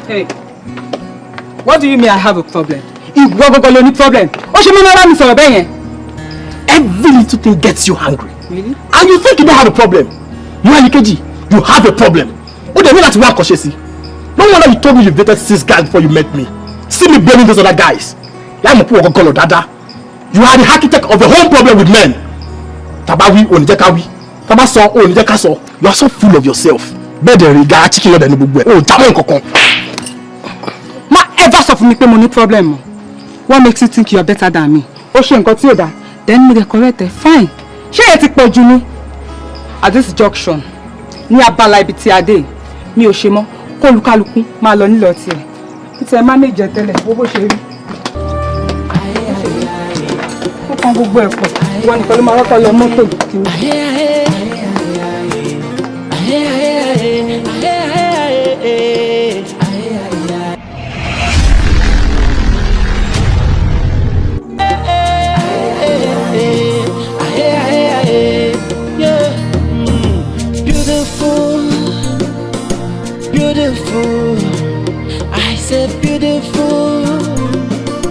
Hey, what do you mean I have a problem? You've got a problem. Every little thing gets you angry. Really? And you think you don't have a problem. You are Nikeji, you have a problem. What do you mean that you are cautious? No wonder you told me you dated 6 guys before you met me. See me blaming those other guys. You are the architect of the whole problem with men. Tabawi onijekawi. Tabaso onijekaso. You are so full of yourself. Better regard chicken than the oh, jamon kokon. Ma ever suffer me money problem. What makes you think you are better than me? Ocean got you that. Then me correct it. Fine. Share it for Juni. At this junction, near Balai Bitiade, me Oshimo, Kolukaluku, Maloni Lotti. It's a manager tele. What she? Who can go work? One call Morocco your motor. Beautiful, I said beautiful,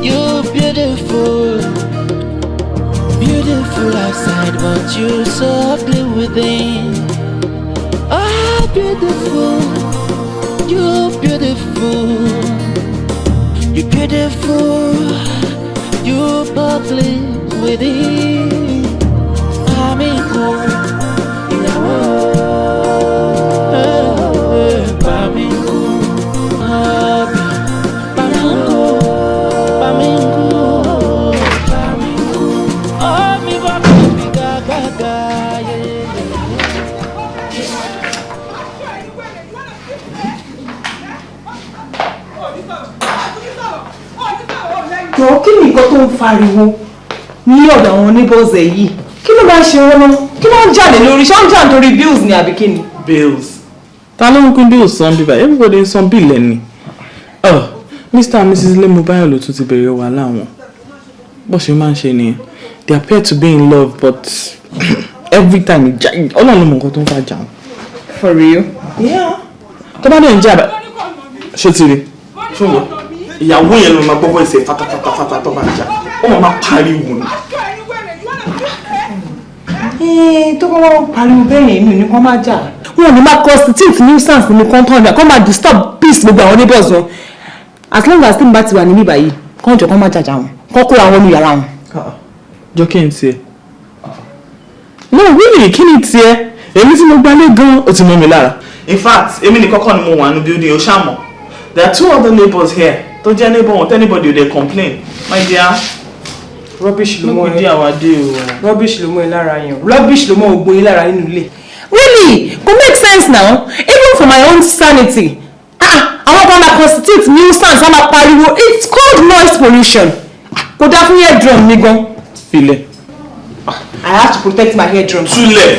you're beautiful, beautiful outside but you're so ugly within. Ah, beautiful, you're beautiful, you're beautiful, you're ugly within. I'm in cold, kí ni nǹkan tó ń fariwo ní ọ̀dọ̀ àwọn neighbors yìí? Kí ló bá ṣe wọ́n náà? Kí ló ń jà lé lórí? Ṣé ó ń jà nítorí bills ni àbí kí ni? Bills? Ta ló ń kún bills san bíbá? Everybody ń san bill ẹni. Mr. and Mrs. Lemobayo ló tún ti bẹ̀rẹ̀ wàhálà wọn. Bó ṣe máa ń ṣe nìyẹn. They appear to be in love but every time Ọlọ́run ló mọ nǹkan tó ń fà jà wọn. For real? Yeah. Tó bá dẹ̀ ń jà bá. Ṣé ti rí? Ṣé wọ́n? Ìyàwó yẹn ló máa gbọ́ voice fatafata tó bá jà. Ó máa pariwo ni. Tó bá wọ́n pariwo bẹ́ẹ̀ yẹn mi ò ní kó máa jà. Wọ́n ò ní máa constitute nuisance ní compound kó máa disturb peace gbogbo àwọn neighbors wọn. As long as tí mo bá ti wà níbí báyìí kó jọ kó máa jàjà wọn kó kó àwọn olùyàrá wọn. Jọ kí n tiẹ̀. No really kí ni tiẹ̀? Èmi tí mo gbalé gan ó ti mọ́ mi lára. In fact èmi ní kọ́kọ́ ni mo wà ní building ó ṣàmọ̀. There are 2 other neighbors here. Tó jẹ́ neighbor wọn anybody dey complain. My dear. Rubbish ló mọ́ ẹ. Rubbish ló mọ́ ẹ lára yẹn. Rubbish ló mọ́ ògbó yín lára nínú ilé. Really? Could make sense now. Even for my own sanity. Àwọn kan máa constitute nuisance, àwọn máa pariwo. It's called noise pollution. Kò dá fún eardrum mi gan. Filẹ̀. I have to protect my eardrum. Túlẹ̀.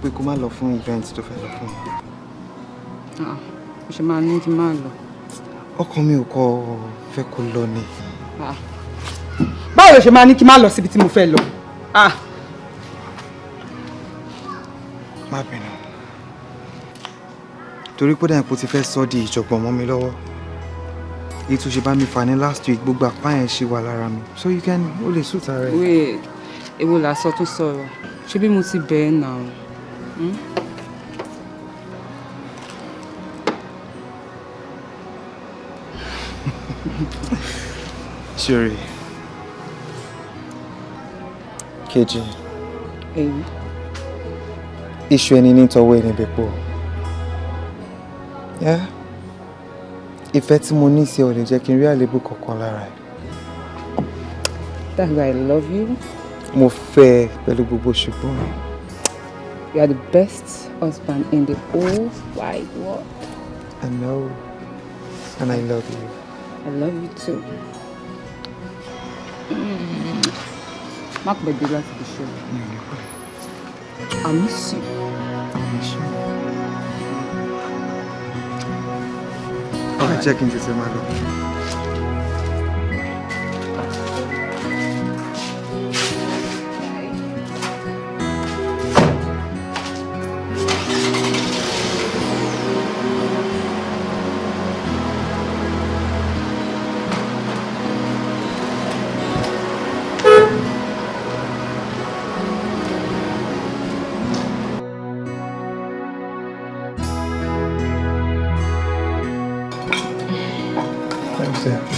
Pé kó má lọ fún event tó fẹ́ lọ fún. Mo ṣe máa ní kí n máa lọ. Ọkàn mi ò kọ fẹ́ kó lọ ni. Báwo ló ṣe máa ní kí n má lọ síbi tí mo fẹ́ lọ? Má bínú. Torí pé dáhùn pé ó ti fẹ́ sọ di ìjọ̀gbọ̀n mọ́ mi lọ́wọ́. Èyí tó ṣe bá mi fà ní last week gbogbo àpá yẹn ṣì wà lára mi. So you can ó lè suit ara ẹ. Wait, èwo la sọ tún sọ̀rọ̀. Ṣé bí mo ti bẹ̀ẹ́ náà? Sorry. Kejì. Iṣu ẹni ní tọwọ́ ẹni bẹ̀pọ̀. Ìfẹ́ tí mo ní sí ọ lè jẹ́ kí n rí àléébù kankan lára ẹ̀. That's why I love you. Mo fẹ́ pẹ̀lú gbogbo ṣùgbọ́n. You are the best husband in the whole wide world. I know. And I love you. I love you too. Mark my baby to the show. I miss you. I'll check into the matter.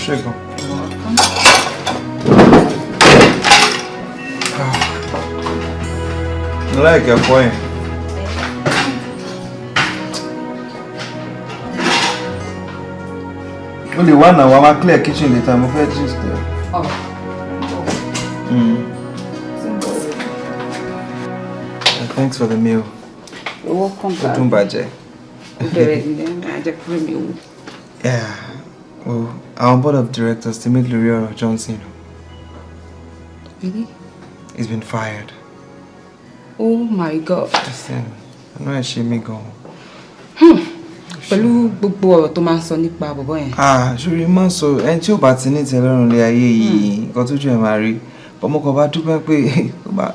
Chegou. Moleque, apoia. Only one now, I'm clear kitchen later. I'm afraid just there. Oh. Thanks for the meal. You're welcome. Yeah. Well, our board of directors to meet L'Oreal Johnson. Really? He's been fired. Oh my God. Listen, I know I should me go. Pẹ̀lú gbogbo ọ̀rọ̀ tó máa ń sọ nípa bọ̀bọ́ yẹn. Ṣorí máa sọ ẹni tí ó bá ti ní ìtẹ́lọ́rùn lé ayé yìí nǹkan tójú ẹ̀ máa rí. Bọ́mọ kan bá dúpẹ́ pé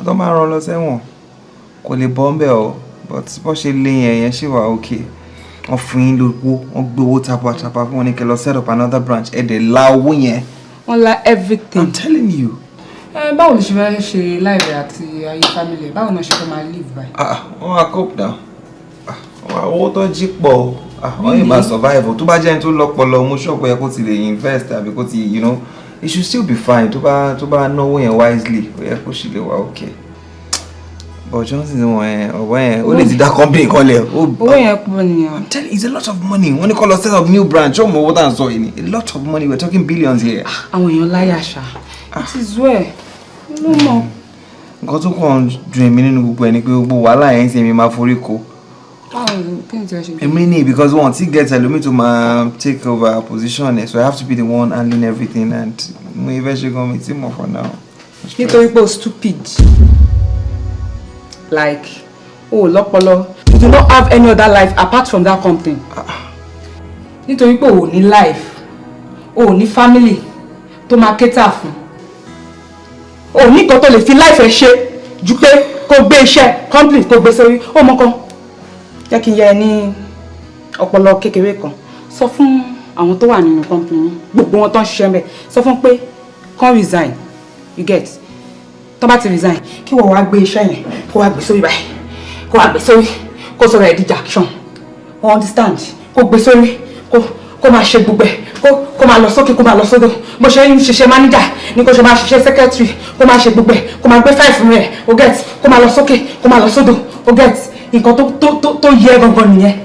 tó máa rán lọ sẹ́wọ̀n kò lè bọ́ ń bẹ̀ ọ́, but bó ṣe lé yẹn ṣì wà okay. Wọ́n fún yín lówó, wọ́n gbé owó tapatapa fún wọn ní kẹ́ lọ set up another branch. Ẹ̀dẹ̀ la owó yẹn. Wọ́n la everything. I'm telling you. Báwo ló ṣe fẹ́ ṣe láìpẹ́ àti ayé family? Báwo náà ṣe fẹ́ máa live by? Wọ́n á cope now. Owó tó jí pọ̀ wọ́n yìí máa survive. Tó bá jẹ́ ẹni tó lọ́pọlọ mú ṣọ́ọ̀pù yẹ kó ti lè invest àbí kó ti, you know, it should still be fine. Tó bá náwó yẹn wisely, ó yẹ kó ṣì lè wà okay. But Johnson ọ̀wọ́ yẹn ó lè ti dá company kan lẹ̀. Owó yẹn pọ̀ nìyẹn. I'm telling you, it's a lot of money. Wọ́n ní kó lọ set up new branch. Ó mọ owó tá à ń sọ yìí ni. A lot of money. We're talking billions here. Àwọn èèyàn láyà ṣá. It is well. No more. Nǹkan tó kàn dùn èmi nínú gbogbo ẹ̀ ni pé gbogbo wàhálà yẹn ti èmi máa forí ko. Èmi ní because one ti get ẹlòmíì to máa take over position ẹ̀, so I have to be the one handling everything and mo ìfẹ́ ṣe gan mi tí mo for now. Nítorí pé o stupid. Like, lọ́pọlọ. You do not have any other life apart from that company. Nítorí pé o ní life, o ní family tó máa cater fún. O ní nǹkan tó lè fi life ẹ ṣe ju pé kó gbé iṣẹ́ company kó gbé sórí. Ó mọ kan. Jẹ́ kí n yẹ ní ọpọlọ kékeré kan. Sọ fún àwọn tó wà nínú company gbogbo wọn tó ń ṣiṣẹ́ ńbẹ̀. Sọ fún pé kán resign. You get? Tó bá ti resign, kí wọ́n wá gbé iṣẹ́ yẹn kó wá gbé sórí báyìí. Kó wá gbé sórí kó sọ̀rọ̀ ẹ̀ di jackson. Understand? Kó gbé sórí kó máa ṣe gbogbo ẹ̀ kó máa lọ sókè kó máa lọ sódò. Bó ṣe ń ṣiṣẹ́ manager ní kó ṣe máa ṣiṣẹ́ secretary kó máa ṣe gbogbo ẹ̀ kó máa gbé five rẹ̀ o get kó máa lọ sókè kó máa lọ sódò o get nǹkan tó yẹ gangan nìyẹn.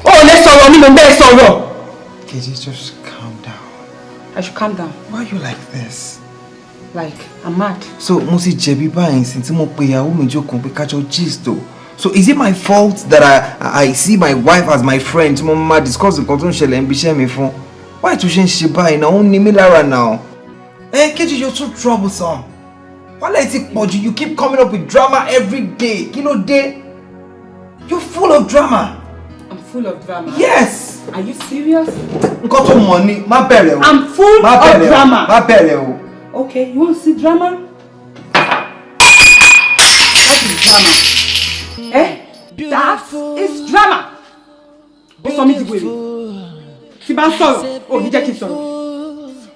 O ò lè sọ̀rọ̀ ni mo bẹ́ẹ̀ sọ̀rọ̀. Kejì, just calm down. I should calm down. Why are you like this? Like, I'm mad. So mo ti jẹ̀bi báyìí sin tí mo pe ìyàwó mi jókòó pé kájọ gist o. So is it my fault that I see my wife as my friend? Mo máa discuss nǹkan tó ń ṣẹlẹ̀ níbi iṣẹ́ mi fún. Why tó ṣe ń ṣe báyìí náà? Ó ní mí lára now. Kejì, you're too troublesome. Wàhálà ẹ ti pọ̀ jù. You keep coming up with drama every day. Kí ló dé? You're full of drama. I'm full of drama. Yes. Are you serious? Nǹkan tó mọ̀ ni má bẹ̀rẹ̀ o. I'm full of drama. Má bẹ̀rẹ̀ o. Okay, you want to see drama? What is drama? That is drama. Ó sọ mí di wèrè. Tí bá sọ̀rọ̀, ò ní jẹ́ kí n sọ̀rọ̀.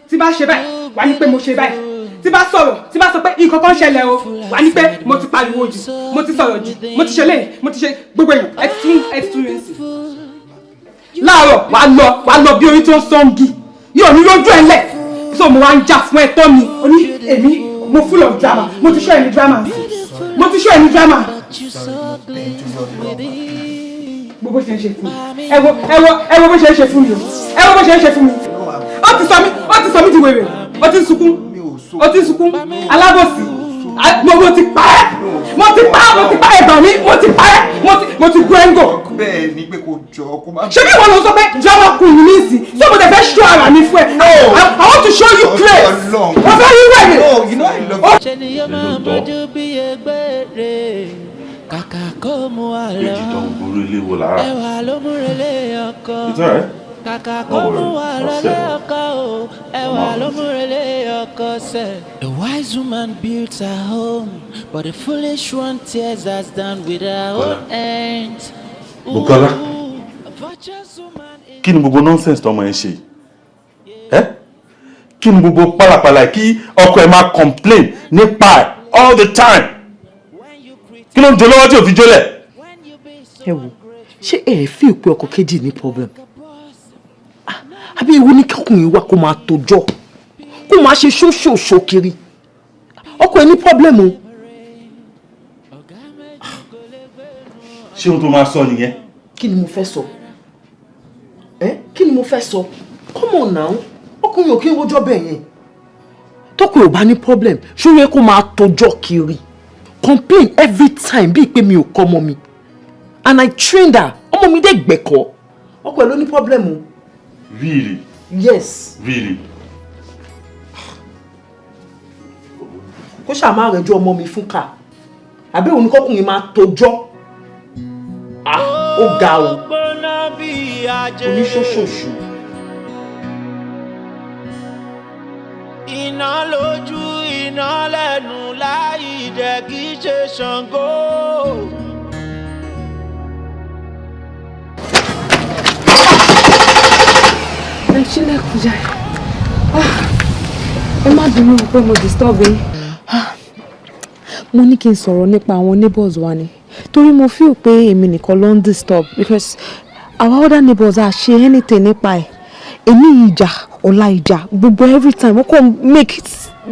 Tí bá ṣe báyìí, wà ní pé mo ṣe báyìí. Tí bá sọ̀rọ̀, tí bá sọ pé nǹkan kan ṣẹlẹ̀ o, wà ní pé mo ti pariwo jù, mo ti sọ̀rọ̀ jù, mo ti ṣe léyìí, mo ti ṣe gbogbo èèyàn. Experience. Láàárọ̀, wàá lọ bí orí tó ń sọ́ǹgì. Yóò ní lójú ẹ̀ lẹ̀. So mo wá ń jà fún ẹ̀tọ́ mi. Ó ní èmi mo full of drama. Mo ti show any drama. Mo ti show any drama. Gbogbo ṣe ń ṣe fún mi. Ẹ wo bó ṣe ń ṣe fún mi o. Ẹ wo bó ṣe ń ṣe fún mi. Ó ti sọ mí di wèrè. Ó ti ń sunkún. Alábòsí. Mo ti pa ẹ́. Mo ti pa ẹ̀gbọ́n mi. Mo ti gún ẹ́ńgò. Bẹ́ẹ̀ ni pé kò jọ kó má. Ṣé bí wọ́n lọ sọ pé jọmọ kùn mí sí? Ṣé mo tẹ̀ fẹ́ show ara mi fún ẹ? No. I want to show you place. Mo fẹ́ rí wẹ̀rẹ̀. No, you know I love you. Ṣé ni yóò máa bójú bí egbére? Kàkà kó mú wa lọ. Ẹwà ló mú relé ọkọ. Kàkà kó mú wa lọ lé ọkọ o. Ẹwà ló mú relé ọkọ sẹ́. A wise woman builds her home, but a foolish one tears us down with her own hands. Bukola, kí ni gbogbo nonsense tọmọ ẹ ṣe? Kí ni gbogbo pálapàla kí ọkọ ẹ máa complain nípa all the time? Kí ló ń jẹ lọ́wọ́ tí ò fi jólẹ̀? Ẹ wò, ṣé ẹ fi ìpè ọkọ kejì ní problem? Àbí ewu ní kọkùnrin wa kó máa tójọ́, kó máa ṣe ṣóṣòṣò kiri. Ọkọ ẹ ní problem o. Ṣé ohun tó máa sọ nìyẹn? Kí ni mo fẹ́ sọ? Kí ni mo fẹ́ sọ? Come on now, ọkùnrin ò kí ń rojọ́ bẹ́ẹ̀ yẹn. Tọ́kùnrin ò bá ní problem, ṣó yẹ kó máa tójọ́ kiri. Complain every time bíi pé mi ò kọ́ ọmọ mi. And I trained her. Ọmọ mi dẹ̀ gbẹ̀kọ́. Ọkọ ẹ̀ ló ní problem o. Really? Yes. Really? Kó ṣáà máa rẹjọ́ ọmọ mi fún ká. Àbí òun ni kọ́kùnrin máa tójọ́. Ó ga o. Oníṣòṣòṣù. Iná lójú iná lẹ́nu láì jẹ́ kí ṣe Ṣàngó. Ẹ ṣílẹ̀kùn jàre. Ẹ má bínú pé mo disturb yín. Mo ní kí n sọ̀rọ̀ nípa àwọn neighbors wa ni. Torí mo feel pé èmi nìkan ló ń disturb because our other neighbors are ṣe anything nípa ẹ̀. Èmi ìjà, ọ̀la ìjà, gbogbo every time wọ́n kàn make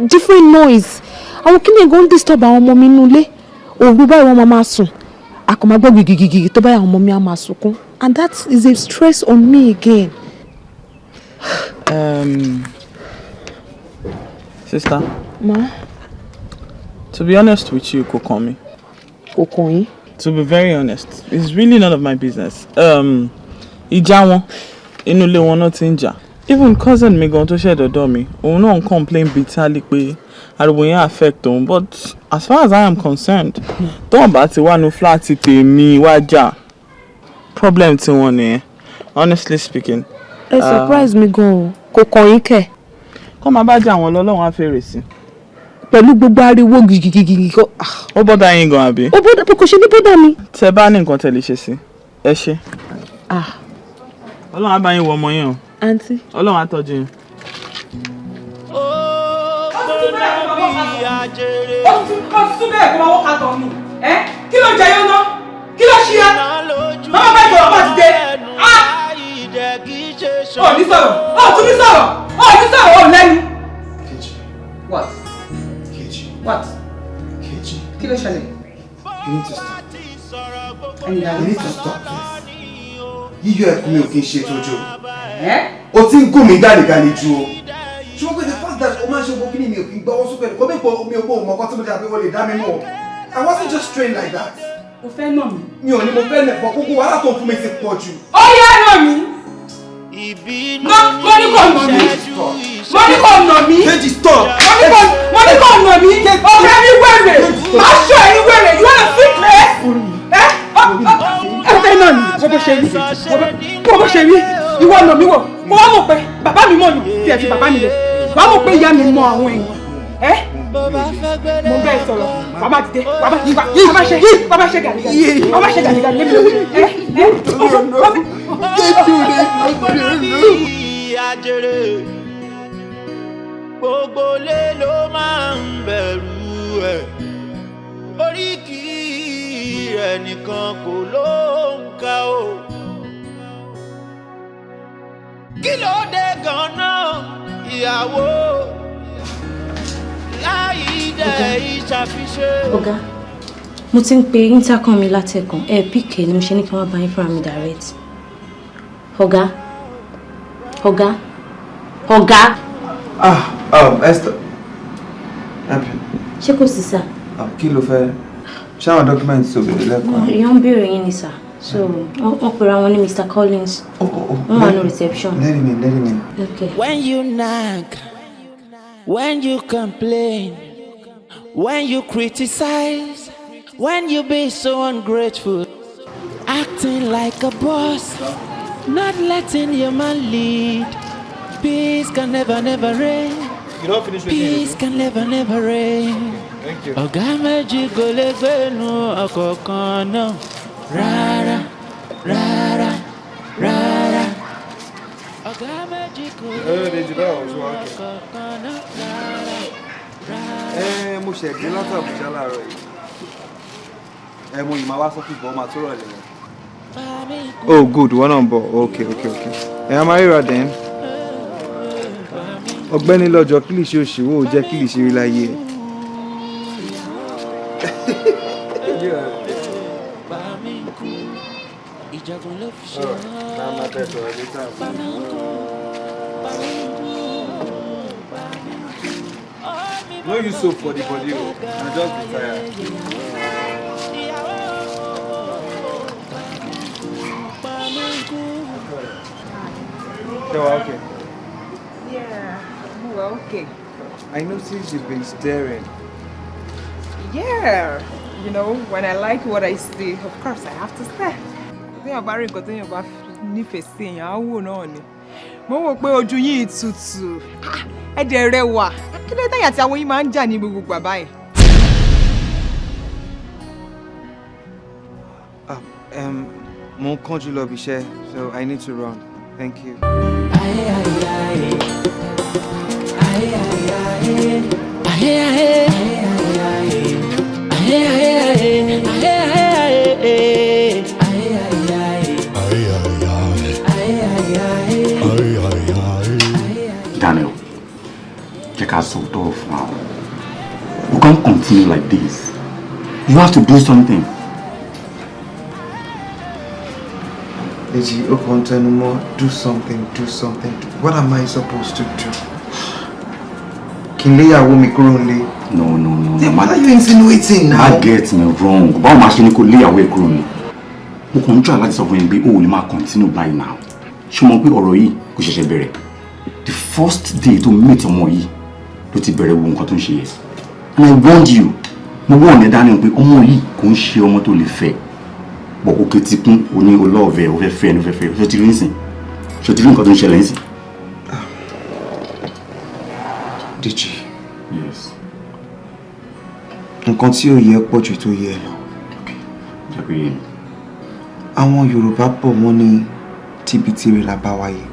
different noise. Àwọn kíni gan disturb àwọn ọmọ mi nínú ilé. Òru báyìí wọ́n máa sùn. A kò máa gbọ́ gìgìgìgì tó báyìí àwọn ọmọ mi á máa sunkún. And that is a stress on me again. Sister. Ma? To be honest with you, kò kàn mí. Kò kàn yín? To be very honest, it's really none of my business. Ìjà wọn, inú ilé wọn náà ti ń jà. Even cousin mi gan tó ṣe dọ̀dọ̀ mi, òun náà ń complain bitterly pé ariwo yẹn affect òun. But as far as I am concerned, tóun bá ti wá nu flat tèmi wá jà, problem tí wọ́n nìyẹn. Honestly speaking. Ẹ surprise mi gan o, kò kàn yín kẹ̀. Kọ́ máa bá jà wọn lọ́lọ́run á fèrè sí. Pẹ̀lú gbogbo ariwo gìgìgìgì kan. Ó bọ́dà yín gan àbí? Ó bọ́dà pé kò ṣe ní bọ́dà mi. Tẹ́ bá ní nǹkan tẹ́ lè ṣe sí, ẹ ṣe. Ọlọ́run á bá yín wọ ọmọ yín o. Àǹtí. Ọlọ́run á tọ́jú yín. Ó tún bẹ́ẹ̀ kó máa wọ́n ká tọ̀ mí. Kí ló jẹ yóò ná? Kí ló ṣí ẹ? Màmá bá ìjọba bá ti dé. Ó ní sọ̀rọ̀. Ó tún ní sọ̀rọ̀. Ó ní sọ̀rọ̀. Ó lẹ́nu. What? What? Kí ló ṣẹlẹ̀? You need to stop. You need to stop this. Yíyọ ẹkún mi ò kí n ṣe tójó. O ti ń gún mi gàlégàlé ju o. Ṣùgbọ́n pé the fact that o máa ń ṣe gbogbo kíni mi ò kí n gbọ́wọ́ sókè kò mẹ́pọ̀ mi ò gbọ́ òmò ọkọ tí mo dàbí wọlé dá mi mú o. I wasn't just trained like that. O fẹ́ nà mí. Mi ò ní mo fẹ́ nẹ̀pọ̀ gbogbo wàhálà tó fún mi ti pọ̀ jù. Ó yá nà mí. Mo ní kò nà mí. Mo ní kò nà mí. Kejì stop. Mo ní kò nà mí. O fẹ́ ní wẹ̀rẹ̀. Màá ṣọ ẹ̀yin wẹ̀rẹ̀. You wanna fit me? Ẹ fẹ́ nà mí. Bó ṣe rí. Bó ṣe rí. Ìwọ nà mí wọ̀. Mo wá mọ̀ pé bàbá mi mọ̀ yàn tí ẹ fi bàbá mi lẹ̀. Wàá mọ̀ pé ìyá mi mọ àwọn èèyàn. Mo bẹ́ẹ̀ sọ̀rọ̀. Bàbá ti dé. Bàbá ṣe gàdígàdí. Bàbá ṣe gàdígàdí lébi lórí. Gbogbo lé ló máa ń bẹ̀rù ẹ̀. Oríkì ẹnìkan kò ló ń ka o. Kí ló dé gan-an ìyàwó láì dẹ̀ ìṣàfiṣe. Ọ̀gá, mo ti ń pe intercom mi látẹ̀kàn pk ni mo ṣe ní kí wọ́n bá yín fúnra mi direct. Ọ̀gá. Esther. Ṣé kò sí sir? Kí ló fẹ́? Ṣé àwọn documents tó bèrè lẹ́kọ̀ọ́? Èèyàn ń béèrè yín ni sir. So, wọ́n pèrè àwọn ní Mr. Collins. Wọ́n wà ní reception. Let him in. Okay. When you nag, when you complain, when you criticize, when you be so ungrateful, acting like a boss, not letting your man lead, peace can never reign. You don't finish with Peace can never reign. Thank you. Ọ̀gá méjì kò lè gbénu ọkọ̀ kan náà. Rárá. Ọ̀gá méjì kò lè gbénu ọkọ̀ kan náà. Rárá. Mo ṣe gbé láti Àbújá láàárọ̀ yìí. Mo yìí máa wá sọ́kì gan máa tó rọ̀lẹ́. Oh good, one on board. Okay. I'm married then. Ọ̀gbẹ́ni lọ́jọ́ kílìṣì òṣìwò jẹ́ kílìṣì rí láyé ẹ̀. No use soap for the body, I just be tired. Okay. Yeah, well, okay. I noticed you've been staring. Yeah, you know, when I like what I see, of course I have to stare. Tí o bá rí nǹkan tí o bá nífẹ̀ẹ́ sí èèyàn á wò náà ni. Mo wò pé ojú yìí tutù. Ẹ dẹ̀ rẹwà. Kí ló dé àti àwọn yìí máa ń jà ní gbogbo bàbá ẹ̀? Mo ń kánjú lọ bí iṣẹ́, so I need to run. Thank you. Daniel, check us out of now. You can't continue like this. You have to do something. Deji, do something. What am I supposed to do? Kinleyawo mi kúrò nílé. No. Then what are you insinuating now? Don't get me wrong. Báwo máa ṣe ní kó lé away kúrò ní? Mo kàn ń try láti sọ fún yín pé o ò lè máa continue by now. Ṣé mo pé ọ̀rọ̀ yìí kò ṣẹ̀ṣẹ̀ bẹ̀rẹ̀? The first day to meet ọmọ yìí ló ti bẹ̀rẹ̀ wo nǹkan tó ń ṣe yẹn. And I warned you. Mo warn ẹ Daniel pé ọmọ yìí kò ń ṣe ọmọ tó lè fẹ́. But òkè ti kún oní olóòfẹ́ ò fẹ́ fẹ́ ẹni fẹ́ fẹ́. Ṣé o ti rí nísìn? Ṣé o ti rí nǹkan tó ń ṣẹlẹ̀ nísìn? Deji. Yes. Nǹkan tí ó yẹ pọ̀ jù tó yẹ lọ. Okay. Jẹ́ pé yẹn. Àwọn Yorùbá bọ̀ wọ́n ní tibitire la bá wáyé.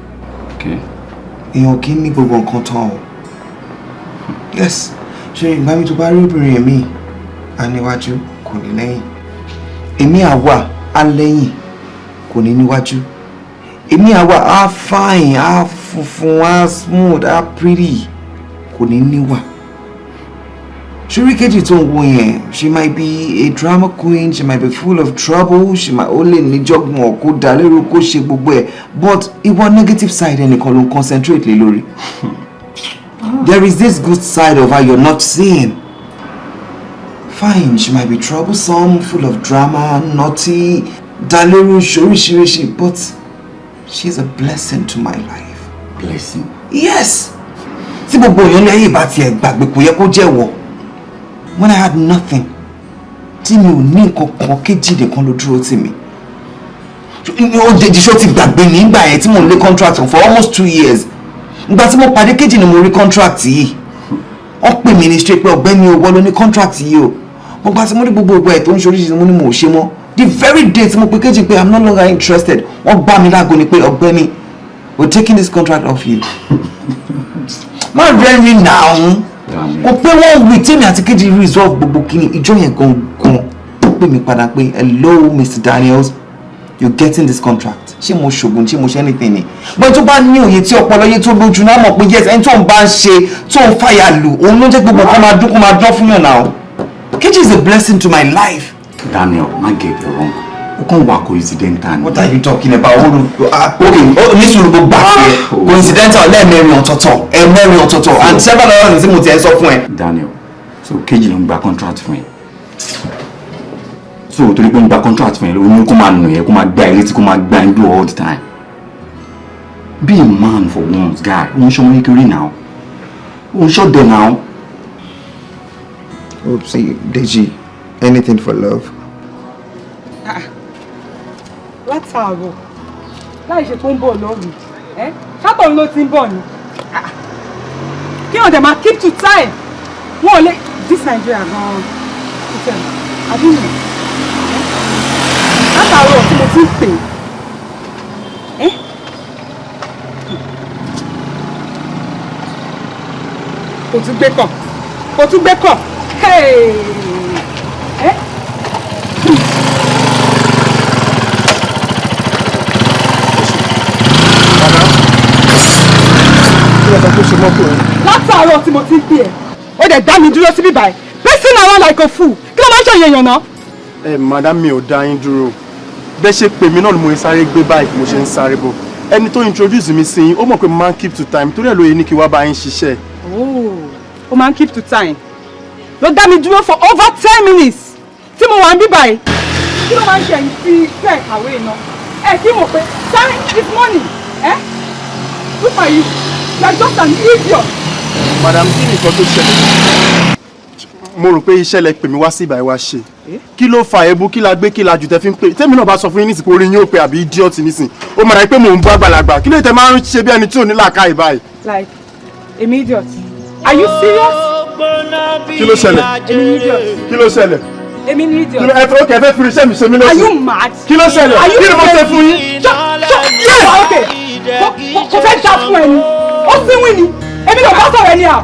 Okay. Èèyàn kì í ní gbogbo nǹkan tán o. Yes. Ṣé ìgbà mi tó bá rí obìnrin mi aníwájú kò ní lẹ́yìn. Èmi àwa á lẹ́yìn kò ní níwájú. Èmi àwa á fine, á funfun, á smooth, á pretty kò ní níwà. Ṣorí kejì tó ń wo yẹn, she might be a drama queen, she might be full of trouble, she might only ní jọ́gbọ̀n kó dá lérò kó ṣe gbogbo ẹ̀, but ìwọ negative side ẹnìkan ló ń concentrate lé lórí. There is this good side of her you're not seeing. Fine, she might be troublesome, full of drama, naughty, dá lérò ṣoríṣiríṣi, but she's a blessing to my life. Blessing? Yes! Tí gbogbo èèyàn ní ayé ìbá tiẹ̀ gbàgbé kò yẹ kó jẹ́wọ́. When I had nothing, tí mi ò ní nǹkan kan kejì nìkan ló dúró tì mí. Ó Deji ṣó ti gbàgbé nígbà yẹn tí mo lé contract for almost 2 years. Ìgbà tí mo pàdé kejì ni mo rí contract yìí. Wọ́n pè mí ní straight pé ọ̀gbẹ́ni owó ló ní contract yìí o. Mo gbà tí mo rí gbogbo ìgbà ẹ̀ tó ń ṣoríṣiríṣi mo ní mo ò ṣe mọ́. The very day tí mo pe kejì pé I'm no longer interested, wọ́n gbá mi láago ni pé ọ̀gbẹ́ni, we're taking this contract off you. Má rẹ́rìn now. Kò pé wọ́n wí tèmi àti kejì resolve gbogbo kíni ìjọ yẹn gangan. Ó pè mí padà pé hello Mr. Daniels, you're getting this contract. Ṣé mo ṣògùn ṣé mo ṣe anything ni? But tó bá ní òye tí ọpọlọ yé tó lójú náà mọ̀ pé yes ẹni tó ń bá ń ṣe tó ń fàyà lù òun ló jẹ́ gbogbo kan máa dún fún yàn náà. Kejì is a blessing to my life. Daniel, má get it wrong. O kàn wá coincidental. What are you talking about? Okay, nísùúrù gbogbo àfẹ́ coincidental lẹ́ẹ̀mẹ́rin ọ̀tọ̀ọ̀tọ̀ and several other things mo ti ẹ sọ fún ẹ. Daniel, So kejì ló ń gba contract fún ẹ. So torí pé ń gba contract fún ẹ ló ní kó máa nù ẹ kó máa gba ẹ létí kó máa gba ẹ do all the time. Be a man for once, guy. Òun ṣọmọ kékeré now. Òun ṣọdẹ now. Oopsie, Deji, anything for love? Látàárọ̀ láì ṣe tó ń bọ̀ lọ́rùn ṣátọ̀ ló ti ń bọ̀ ni kí wọ́n dẹ̀ máa keep to time wọ́n ò lè this Nigeria gan-an àdúgbò látàárọ̀ tí mo ti ń pè kò tún gbé kàn látàárọ̀ tí mo ti ń pè ẹ́ ó dẹ̀ dá mi dúró síbí báyìí pacing around like a fool kí ló máa ń ṣe èèyàn náà. Madam mi ò dá yín dúró bẹ́ẹ̀ ṣe pè mí náà ni mo sáré gbé báyìí mo ṣe ń sáré bọ̀ ẹni tó introduce mi sí yín ó mọ̀ pé mo máa ń keep to time torí ẹ̀ ló yẹ ní kí wá bá yín ṣiṣẹ́. ó máa ń keep to time ló dá mi dúró for over 10 minutes tí mo wà ń bí báyìí kí ló máa ń ṣe ẹ̀yìn tí fẹ́ẹ̀ kàwé iná kí mo pé time is money look at you are just an idiot. Madam kí ni nǹkan tó ṣẹlẹ̀ mo rò pé iṣẹ́ lẹ pè mí wá sí ìbàyẹ̀ wá ṣe kí ló fa ẹbú kí la gbé kí la jù tẹ́ fi ń pè tẹ́mi náà bá sọ fún yín nísìkò orin yín ó pe àbí idiot nísìn ó mọ̀ náà pé mò ń bú àgbàlagbà kí ló tẹ́ máa ń ṣe bí ẹni tí ò ní làákàyè báyìí. Like èmi idiot are you serious. kí ló ṣẹlẹ̀ èmi ni idiot. kí ló ṣẹlẹ̀. èmi ni idiot. ẹ fẹ́ fi iṣẹ́ mi ṣe mí lọ́sùn. are you mad. kí ló ṣẹlẹ̀ kí ni mo ṣe fún yín. kò fẹ́ já fún ẹni ó síwìn ni èmi ló bá sọ̀rọ̀ ẹni à.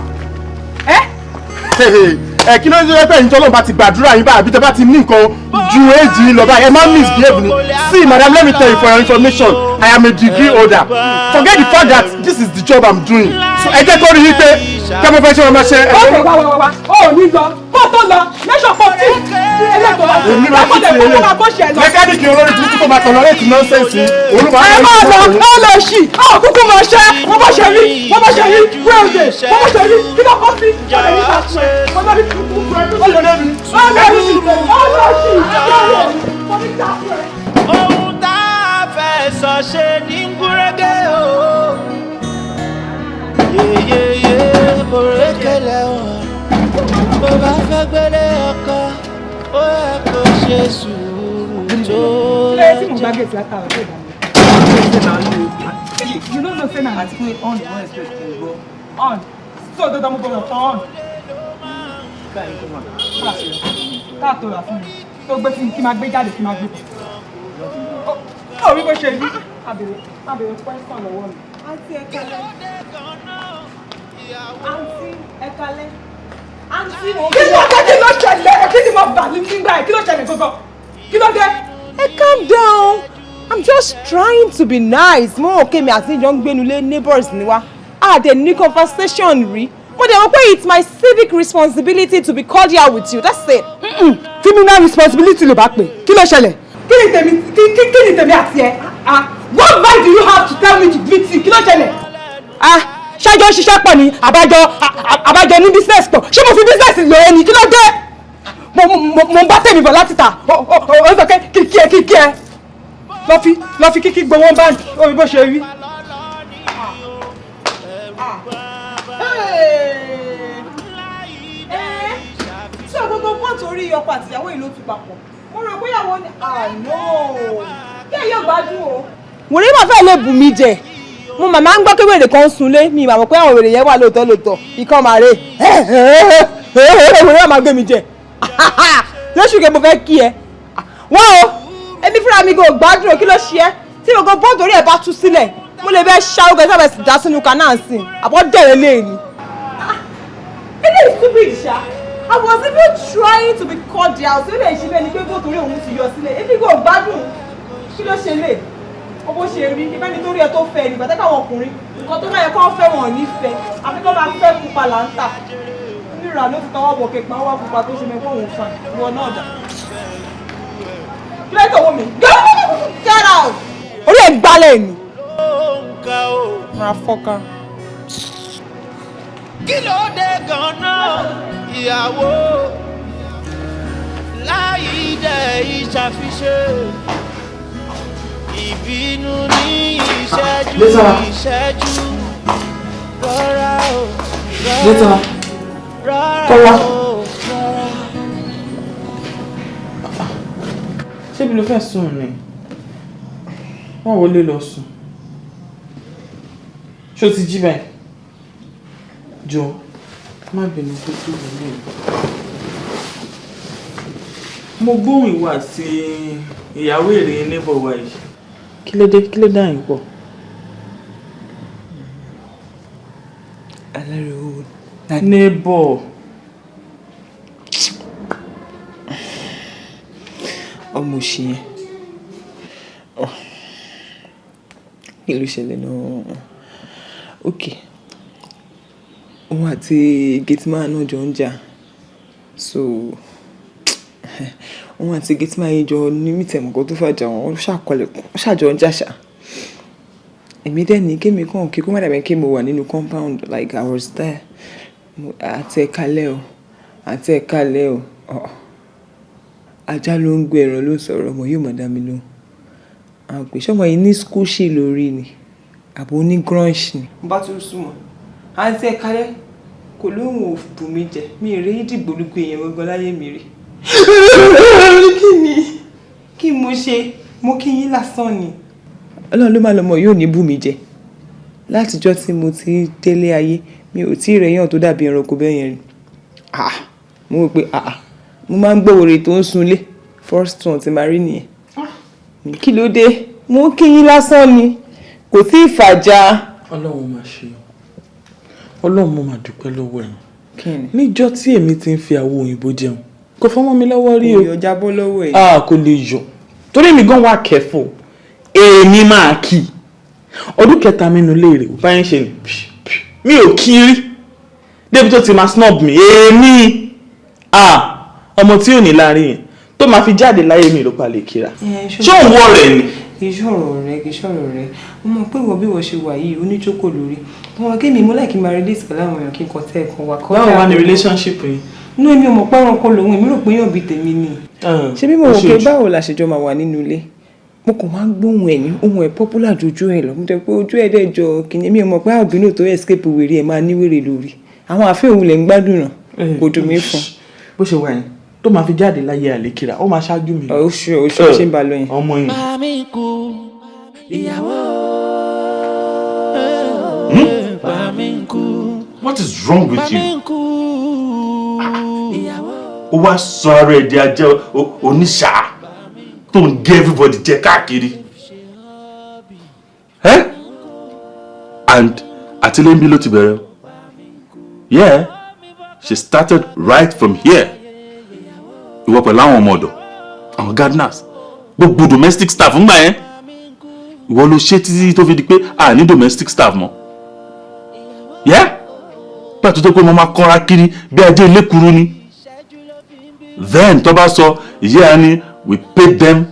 Kí ló ń jẹ́ pé ìjọba bá ti gbàdúrà yín báyìí àbí tẹ́ bá ti ní nǹkan ju èjì yín lọ báyìí ẹ má misbehave ni. See madam, let me tell you for your information I am a degree holder. Forget the fact that this is the job I'm doing. So ẹ jẹ́ kó rí yín pé kẹ́mi fẹ́ ṣe wọn máa ṣe. wá ó ní lọ kó tó lọ lẹ́sọ̀ pọ̀ tí ẹlẹ́gbọ̀n èmi máa fi ti ẹlẹ́ mẹkáníìkì olórí tuntun tó máa tọ̀nà léètì nọ́ọ̀sẹ̀nsì olùbá ẹ máa lọ ó lọ sí ọ kúkú máa ṣe wọ́n bá ṣe rí wẹ́ẹ̀dẹ̀ wọ́n bá ṣe rí kí ló kọ́ sí ọ̀rẹ́ yìí bá ṣe wọ́n lọ rí tuntun ohun tá a fẹ́ sọ ṣe ní gúrégé o yeyeye orékèlè wọn bó bá fẹ́ gbélé ọkọ ó yẹ kó ṣe sùúrù tó lọ́jọ́. You don't know say na àti pé on the one expect to go on so dandan mo gbọ́dọ̀ tán on. káàtó rà fún mi tó gbé kí máa gbé jáde kí máa gbé. ó rí bó ṣe rí àbèrè pẹ́sán lọ́wọ́ mi. àǹtí ẹ̀kalẹ́ àǹtí mo. kí ló ṣẹlẹ̀ kí ni mo bà ní nígbà yẹn kí ló ṣẹlẹ̀ gbogbo kí ló dé. Calm down. I'm just trying to be nice. Mo okay mi àti ìjọ ń gbénulé neighbors ni wá. Dẹ̀ ní conversation rí. Mo dẹ̀ mọ̀ pé it's my civic responsibility to be cordial with you. That's it. Criminal responsibility ló bá pè. Kí ló ṣẹlẹ̀? Kí ni tèmi àti ẹ? What right do you have to tell me to greet you? Kí ló ṣẹlẹ̀? Ṣájọ́ ṣiṣẹ́ pọ̀ ní àbájọ ní business pọ̀. Ṣé mo fi business lò ó ní? Kí ló dé? Mo ń bá tèmi bọ̀ láti ta. Ó sọ pé kíkí ẹ. Lọ fi kíkí gbowó báńkì. Ó rí bó ṣe rí. Ṣé gbogbo pọ́ǹtì orí ọkọ àtìyàwó yìí ló tún papọ̀? Mo rò pé ìyàwó ni kí ẹ yóò gbádùn o. Wòlé máa fẹ́ lè bù mí jẹ. Mo màmá ń gbọ́ pé wèrè kan ń sunlé mi ìmọ̀ pé àwọn wèrè yẹn wà lóòótọ́ ikán máa rè wèrè máa gbé mi jẹ. Lóṣù kẹ́ mo fẹ́ kí ẹ. Wọ́n o èmi fúnra mi kò gbádùn o kí ló ṣe ẹ́ tí gbogbo pọ́ǹtì orí ẹ̀ bá tú sílẹ̀ mo lè bẹ́ ṣáwó kẹ́ sábẹ̀ sì dá sínú kanáà sí àbọ̀ dẹ̀rẹ̀ léèní. Ilé stupid ṣá. I was even trying to be cordial so lè ṣe bẹ́ẹ̀ ni pé bó torí òun ti yọ sílẹ̀ èmi kò gbádùn kí ló ṣe lè ọbọ ṣe rí ibẹ̀ nítorí ẹ tó fẹ́ ní bàtẹ́ káwọn ọkùnrin nǹkan tó máa yẹ kó fẹ́ wọn nífẹ̀ẹ́ àfi tó máa fẹ́ pupa là ń tà onírà ló ti tọwọ́ bọ̀ képa wá pupa tó ṣe mẹ́fọ́ òun fà ìwọ náà dà. kí ló tọwọ́ mi get out orí ẹ̀ gbálẹ̀ ni. máa fọ́ká. kí ló dé gan-an ìyàwó láìdẹ ìṣàfiṣe ìbínú ní ìṣẹ́jú rọra o rọra o. ṣé bí ló fẹ́ sùn ni wọ́n wọlé lọ sùn ṣó ti jí báyìí jọ má bínú tó tó wọlé mo gbóhùn ìwà àti ìyàwó èrè neighbor wa yìí kí ló dé àyìn pọ̀. alárèwò neighbor ọmọ òṣì yẹn kí ló ṣẹlẹ̀ náà ok òun àti gateman náà jọ ń jà so òun àti gateman yìí jọ ní mítẹ̀mọ̀kọ́ tó fàjà wọn ṣàjọ ń jàṣà èmi dẹ̀ ní kémi kàn kí kó má dàbẹ̀ kí mo wà nínú compound like I was there àti ẹ̀kalẹ̀ o ajá ló ń gbé ẹran ló ń sọ̀rọ̀ ọmọ yóò máa dá mi lóhùn àwọn pè sọ́mọ yìí ní skúṣì lórí ni àbò ní grunch ni. mo bá tún súnmọ́ àti ẹ̀kalẹ̀ kò lóhùn òbù mi jẹ mi ì rí ìdìbò olùgbé yẹn gbogbo láyé mi rí. kí mo ṣe mo kí yín lásán ni. ọlọ́run ló máa lọ́mọ yóò ní bù mí jẹ látijọ́ tí mo ti délé ayé mi ò tí ì rẹ̀yàn tó dàbí ẹranko bẹ́ẹ̀ yẹn rí. mo rò pé mo máa ń gbòòrè tó ń sunlé first one ti máa rí nìyẹn. kí ló dé mo kí yín lásán ni kò sí ìfàjà. ọlọ́run máa ṣe ọlọ́run mo máa dúpẹ́ lọ́wọ́ ẹ̀ níjọ́ tí èmi ti ń fi àwo òyìnbó jẹun kò fọmọ mi lọ́wọ́ rí o. kò yọ jábọ́ lọ́wọ́ ẹ̀. kò lè yọ torí mi gan wà kẹfọ èmi máa kí ọdún kẹta mi nù léèrè ò báyẹn ṣe ni mi ò kí rí débi tó ti máa snob mi èmi ọmọ tí ò ní láàrin yẹn tó máa fi jáde láyé mi ló pa lè kíra ṣé òun wọ rẹ ni. kì í ṣọ̀rọ̀ rẹ mo mọ̀ pé ìwọ bí wọ́n ṣe wà yìí oníjókòó lórí wọn kí mi mú láì kí n máa relate pẹ̀lú àwọn èèyàn kí n kọ́ tẹ́ ẹ̀kan wà. báwo wá ní relationship yìí. inú èmi ò mọ̀ pé ẹranko lòun èmi rò pé yàn bí tèmi ni. ṣé bí mo wò pé báwo la ṣe jọ máa wà nínú ilé mo kàn máa ń gbóhùn ẹ̀ ní ohun ẹ̀ popular jojú ẹ̀ lọ mo jẹ́ pé ojú ẹ̀ dẹ̀ jọ kìnìún mi ò mọ̀ pé àbínú tó escape wèrè ẹ̀ máa ní wèrè lórí àwọn àfẹ́ òun lẹ̀ ń gbádùn náà kò dùn mí fún. bó ṣe wà yẹn tó máa fi jáde láyé àlékírà ó máa ṣáájú mi. oṣù ṣe ń ba lọ yẹn. ọmọ yẹn. Mami kú ìyàwó. Mami kú. What is wrong with you? Mami kú ìyàwó. Ó wá sọ ara ẹ̀ di ajá oníṣà tó ń gé everybody jẹ káàkiri. And àtìlẹ́yìn ló ti bẹ̀rẹ̀. Yeah, she started right from here. Ìwọ pẹ̀lú àwọn ọmọ ọ̀dọ̀, àwọn gardeners, gbogbo domestic staff ń gbà yẹn. Ìwọ ló ṣe títí tó fi di pé a ní domestic staff mọ́. Yeah? Pẹ̀tù tó pé mo máa kọ́ra kiri bí ajé ilékuru ni. Then tó bá sọ ìyá ni we paid them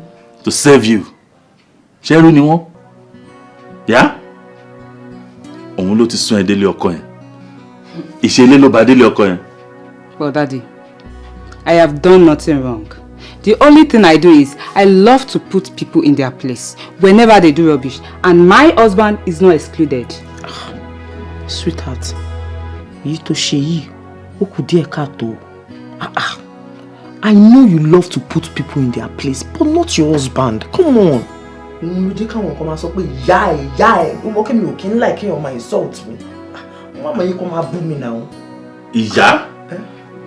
to serve you. Ṣé ẹrú ni wọ́n? Yeah? Òun ló ti sún ẹ délé ọkọ yẹn. Ìṣẹ̀lẹ̀ ló bá délé ọkọ yẹn. Well, Daddy, I have done nothing wrong. The only thing I do is I love to put people in their place whenever they do rubbish, and my husband is not excluded. Sweetheart, èyí tó ṣe yìí ó kù díẹ̀ káàtó. I know you love to put people in their place, but not your husband. Come on. Òun ló jẹ́ káwọn kan máa sọ pé ìyá ẹ̀ ó mọ̀ kí mi ò kí ń láì kí èèyàn máa insult mi. Wọ́n máa yí kó máa bú mi náà. Ìyá?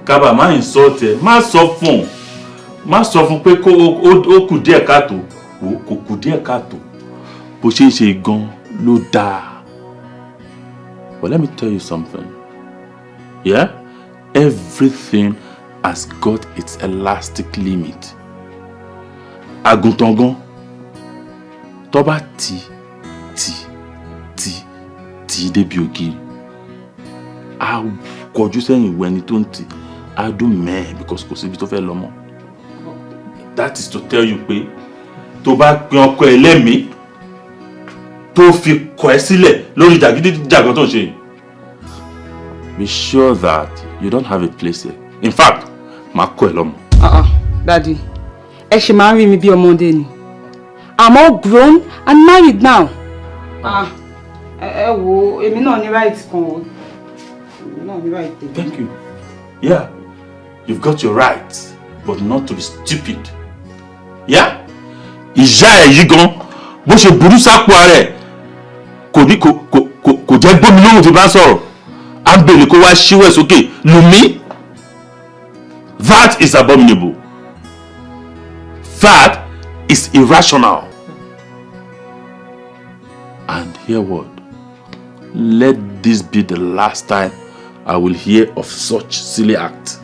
Kábà má insult ẹ, má sọ fún pé ó kù díẹ̀ káàtó, kò kù díẹ̀ káàtó. Bó ṣe ń ṣe gan ló dáa. But let me tell you something. Yeah? Everything has got its elastic limit. Àgùntàn gan tó bá tì débi ògiri. A kọjú sẹ́yìn ìwé ẹni tó ń tì. I do meh because kò síbi tó fẹ́ lọ mọ́. That is to tell you pé tó bá pín ọkọ ẹ lẹ́mìí tó fi kọ̀ ẹ́ sílẹ̀ lórí jàgídíjàgan tó ń ṣe. be sure that you don't have a place here. In fact, Marco Elomo. Daddy, ẹ ṣì máa ń rí mi bí ọmọdé ni. I'm all grown and married now. Wo, èmi náà ní right kan o. Èmi náà ní right. Thank you. Yeah, you've got your rights, but not to be stupid. Yeah? Ìyá ẹ̀ yìí gan, bó ṣe burú sápò ara ẹ̀, kò jẹ́ gbómi lóhùn tí bá sọ̀rọ̀. À ń bèèrè kó wá ṣíwẹ̀ sókè lù mí. That is abominable. That is irrational. And hear what? Let this be the last time I will hear of such silly act.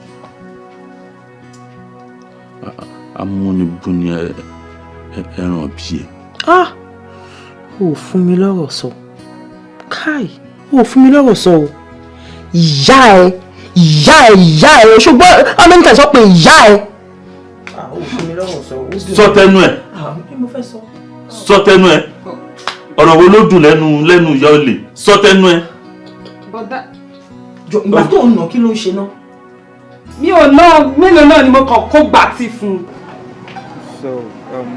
Amúnibúni ẹran bí. Ó fún mi lọ́rọ̀ sọ. Kai, ó fún mi lọ́rọ̀ sọ o. Ìyá ẹ, ṣùgbọ́n Amẹ́ríkà sọ pé ìyá ẹ. Ó fún mi lọ́rọ̀ sọ. Sọ tẹnu ẹ̀. Mo fẹ́ sọ. Sọ tẹnu ẹ̀. Ọ̀rọ̀ wo ló dùn lẹ́nu ìyá olè? Sọ tẹnu ẹ̀. Ìgbà tó ń nà kí ló ń ṣe náà? Mi ò ná mélòó náà ni mo kàn kó gbà tí fún. So,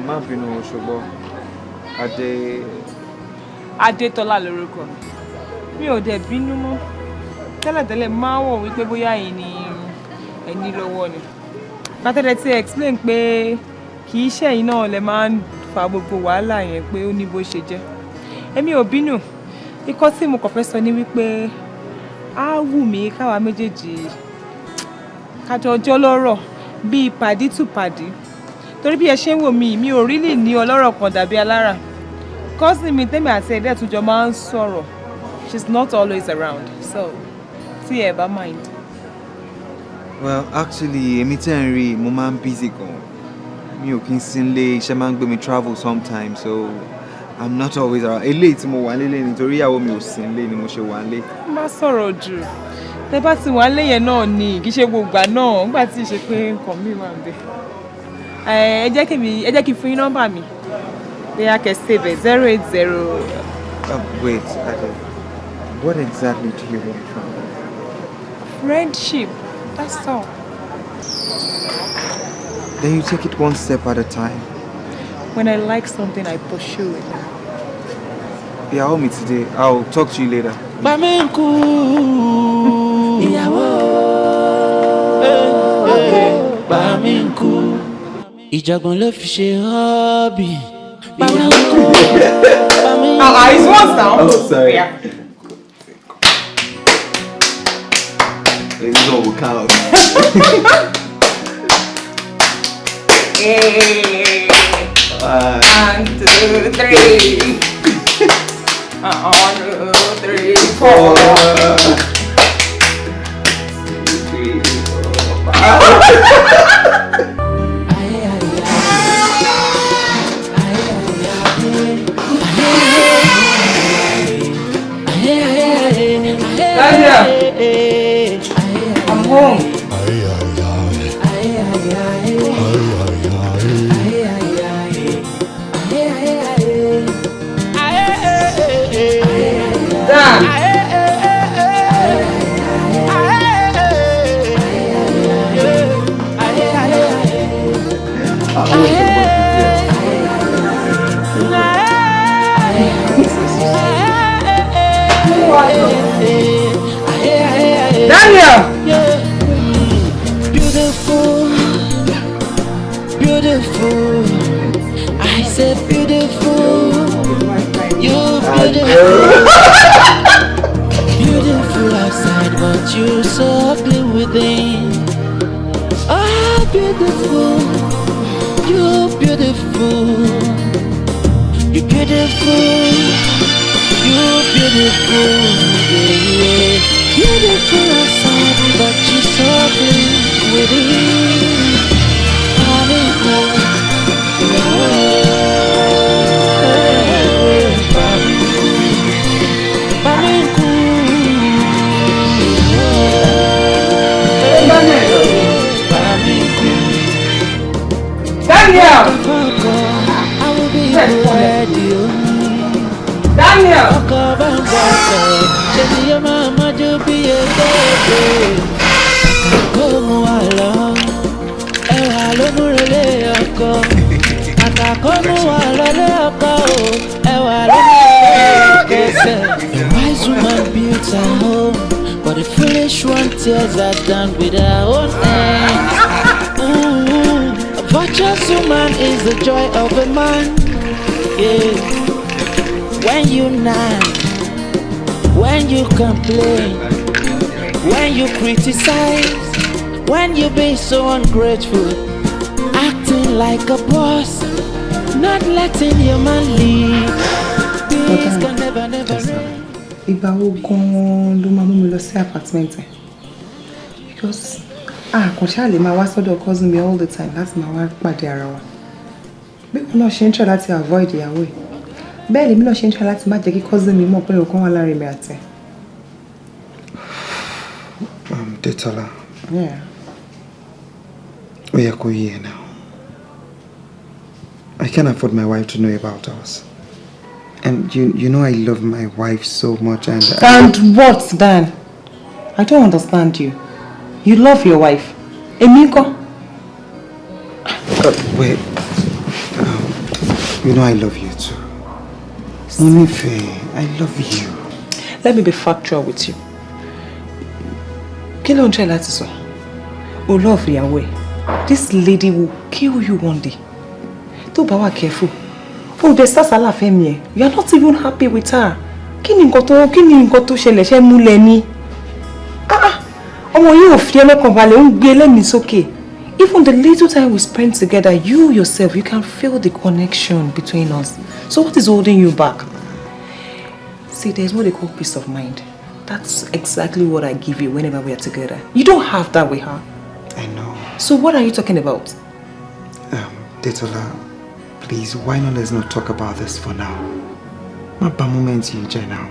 má bínú ṣùgbọ́n Adétọ́lá lórúkọ mi ò dẹ̀ bínú mọ́. Tẹ́lẹ̀tẹ́lẹ̀ máa wọ̀ wípé bóyá ẹni lọ́wọ́ ni. Bátẹ́lẹ̀ tí explain pé kì í ṣe ẹ̀yin náà lẹ máa ń fa gbogbo wàhálà yẹn pé ó ní bó ṣe jẹ́. Èmi ò bínú. Ikọ́ tí mo kàn fẹ́ sọ ni wípé á wù mí káwa méjèèjì kájọ ọjọ́ lọ́rọ̀ bíi pàdí tù pàdí. Torí bí ẹ ṣe ń wò mí, mi ò really ní ọlọ́rọ̀ kan dàbí alára. Cousin mi tèmi àti ẹ̀dẹ̀ tún jọ máa ń sọ̀rọ̀. She's not always around, so tí ẹ bá mind. Well, actually, èmi tẹ́ ń rí mo máa ń busy gan. Mi ò kí ń sí nílé, iṣẹ́ máa ń gbé mi travel sometimes, so I'm not always around. Eléyìí tí mo wà nílé nítorí ìyàwó mi ò sí nílé ni mo ṣe wà nílé. Má sọ̀rọ̀ jù. Tẹ́ bá ti wà nílé yẹn náà ni kì í ṣe gbogbo ìgbà náà, nígbà tí ṣe pé nǹkan mi wà ńbẹ̀. Ẹ jẹ́ kí n fún yín nọ́mbà mi. Bóyá kẹ́ save it 080. Wait, what exactly do you want from me? Friendship, that's all. Then you take it one step at a time. When I like something, I pursue it. Ìyàwó mi today. I'll talk to you later. Bamenku. Ìyàwó. Bamenku. Ìjàgbọ́n ló fi ṣe hobby. It's once now. Oh, sorry. Yeah. This one will count. Hey. 1, 2, 3. 1, 2, 3, 4. 3, 4, 5. I'm home. Daniel! Beautiful, beautiful. I said beautiful. You're beautiful. Beautiful outside, but you're so ugly within. Ah, beautiful. You're beautiful. You're beautiful. You're beautiful. Yeah. Beautiful outside, but you're so ugly within. Daniel! I will be ready. Daniel! ọkọ̀ bá ń bọ̀ sọ̀rọ̀ ṣe ni yóò máa mọ́jú bí ẹgbẹ́ kó mú wa lọ ẹwà ló mú relé ọkọ kàkà kó mú wa lọlé ọkọ o ẹwà ló mú relé kẹsẹ̀. A wise woman builds her home but the foolish one tears her down with her own hands. A virtuous woman is the joy of a man. Yeah. When you nag, when you complain, when you criticize, when you be so ungrateful, acting like a boss, not letting your man lead. Peace can never rain. Ìgbà wo gan-an ló máa mú mi lọ sí apartment ẹ̀? Because kò ṣáà lè máa wá sọ́dọ̀ cousin mi all the time láti máa wá pàdé ara wa. Bí mo náà ṣe ń try láti avoid ìyàwó ẹ̀, bẹ́ẹ̀ lèmi náà ṣe ń try láti má jẹ́ kí cousin mi mọ̀ pé nǹkan wà láàrin mi àti ẹ̀. Detola. Yeah. We are going here now. I can't afford my wife to know about us. And you know I love my wife so much and what, Dan? I don't understand you. You love your wife. Emiko? Wait. You know I love you too. Unife, I love you. Let me be factual with you. Kí ló ń try láti sọ? O love your way. This lady will kill you one day. Tó bá wà careful. Oh, the stars are laughing. You are not even happy with her. Kí ni nǹkan tó ṣẹlẹ̀ ṣe múlẹ̀ ni? Ọmọ yìí ò fi ẹlẹ́kàn balẹ̀ ń gbé ẹlẹ́mìí sókè. Even the little time we spend together, you yourself, you can feel the connection between us. So what is holding you back? See, there's what they call peace of mind. That's exactly what I give you whenever we are together. You don't have that with her. I know. So what are you talking about? Detola, please, why not let's not talk about this for now? Not by moment you now.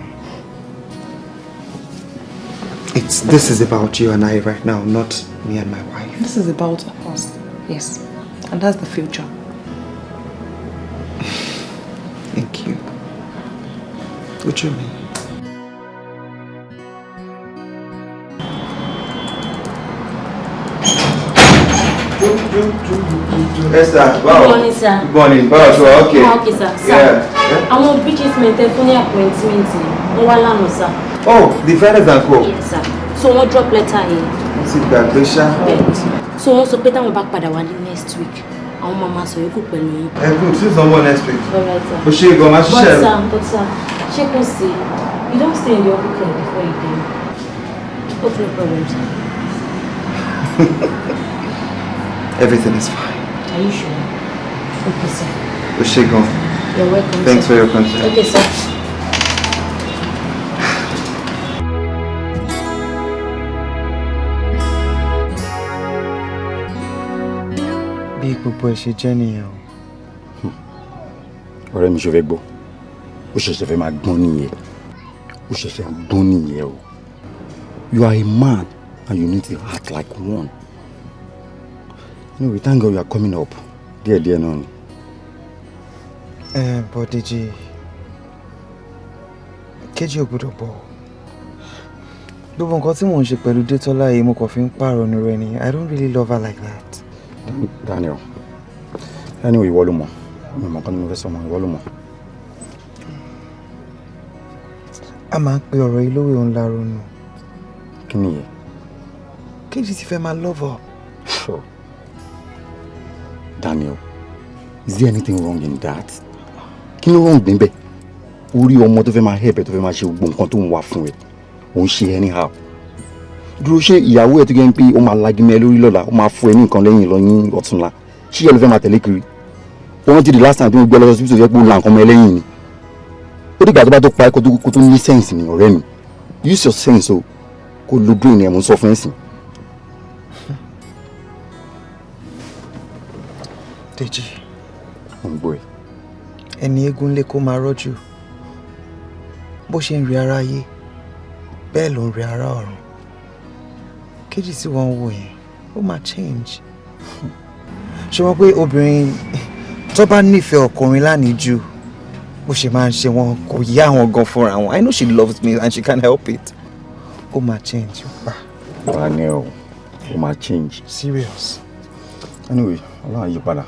This is about you and I right now, not me and my wife. This is about us, yes. And that's the future. Thank you. What do you mean? Esther, wow. Good morning, sir. Good morning. Wow, sure, okay. Okay, sir. Yeah. Àwọn bitches maintain appointment. Wọ́n wá lánàá, sir. Oh, the fathers and co. Yes, sir. So wọ́n drop letter here. Wọ́n sì gbàgbé ṣá. So wọ́n sọ pé táwọn bá padà wá ní next week. Àwọn máa máa sọ yòókù pẹ̀lú yín. Good, since no more next week. All right, sir. Ó ṣe é gan, máa ṣiṣẹ́. But sir, ṣé kò sí? You don't stay in the office before you go. Okay, no problem, sir. Everything is fine. Are you sure? Okay, sir. Ó ṣe é gan. You're welcome, Thanks sir. for your concern. Okay, sir. Bí gbogbo ẹ ṣe jẹ́ nìyẹn o. Ọ̀rẹ́ mi ṣe fẹ́ gbọ́. Ó ṣẹ̀ṣẹ̀ fẹ́ máa gbọ́n nìyẹn. Ó ṣẹ̀ṣẹ̀ ń gbọ́n nìyẹn o. You are a man and you need to act like one. You know, we thank God you are coming up. Díẹ̀ náà ni. But Deji, Kejì ò gbọ́dọ̀ bọ̀. Gbogbo nǹkan tí mò ń ṣe pẹ̀lú Detola yìí mo kàn fi ń pààrọ̀ ní rẹ ni. I don't really love her like that. Daniel, anyway, ìwọ ló mọ̀. Mi mọ̀ kan ní mo fẹ́ sọ mọ́, ìwọ ló mọ̀. A máa ń pe ọ̀rọ̀ yìí lówe òun láro nù. Kí ni ìyẹn? Kejì ti fẹ́ máa love her. Sure. Daniel, is there anything wrong in that? Kí ló wrong níbẹ̀? Orí ọmọ tó fẹ́ máa help ẹ tó fẹ́ máa ṣe gbogbo nǹkan tó ń wá fún ẹ. Òun ṣe anyhow. Dúró ṣé ìyàwó ẹ tó gẹ́ ń pé ó máa lagimẹ́ lórí lọ́la, ó máa fún ẹ ní nǹkan lẹ́yìn lọ ní ọ̀túnla. Ṣé ẹ ló fẹ́ máa tẹ̀lé kiri? Wọ́n ti di last time tí mo gbé lọ sí hospital yẹ pé ó la nǹkan ọmọ ẹlẹ́yìn ni. Ó dìgbà tó bá tó pa ẹ́ kó tó ní sense ni ọ̀rẹ́ mi. Use your sense o. Kó lo brain ẹ̀ mo ń sọ fún ẹ̀sìn. Deji. Mo ń gbọ́ ẹ. Ẹni eégún lé kó máa rọ́jú. Bó ṣe ń rí ara ayé, bẹ́ẹ̀ ló ń rí ara ọ̀run. Kejì tí wọ́n ń wò yẹn, ó máa change. Ṣé wọ́n pé obìnrin tó bá nífẹ̀ẹ́ ọkùnrin lánìí jù bó ṣe máa ń ṣe wọn kò yá wọn gan fúnra wọn. I know she loves me and she can't help it. Ó máa change pa. Daniel, ó máa change. Serious. Anyway, Ọlọ́run yí padà.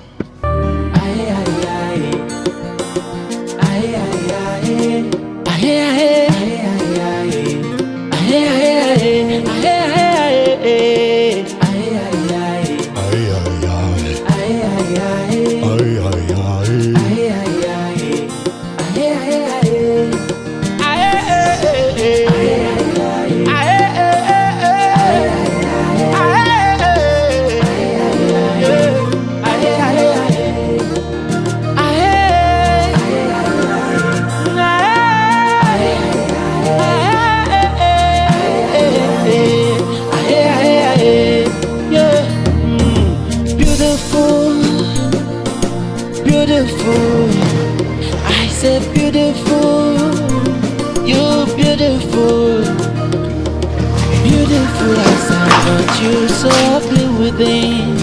You so ugly within.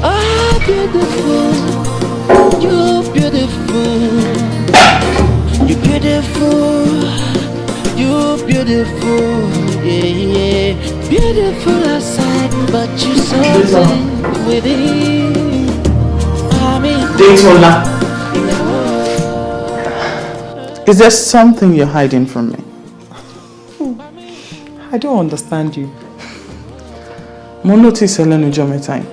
Oh, beautiful. You're beautiful. You're beautiful. You're beautiful. Yeah, yeah. Beautiful outside, but you're so ugly within. I mean, Daytola. Is there something you're hiding from me? I don't understand you. Mo notice Helen time.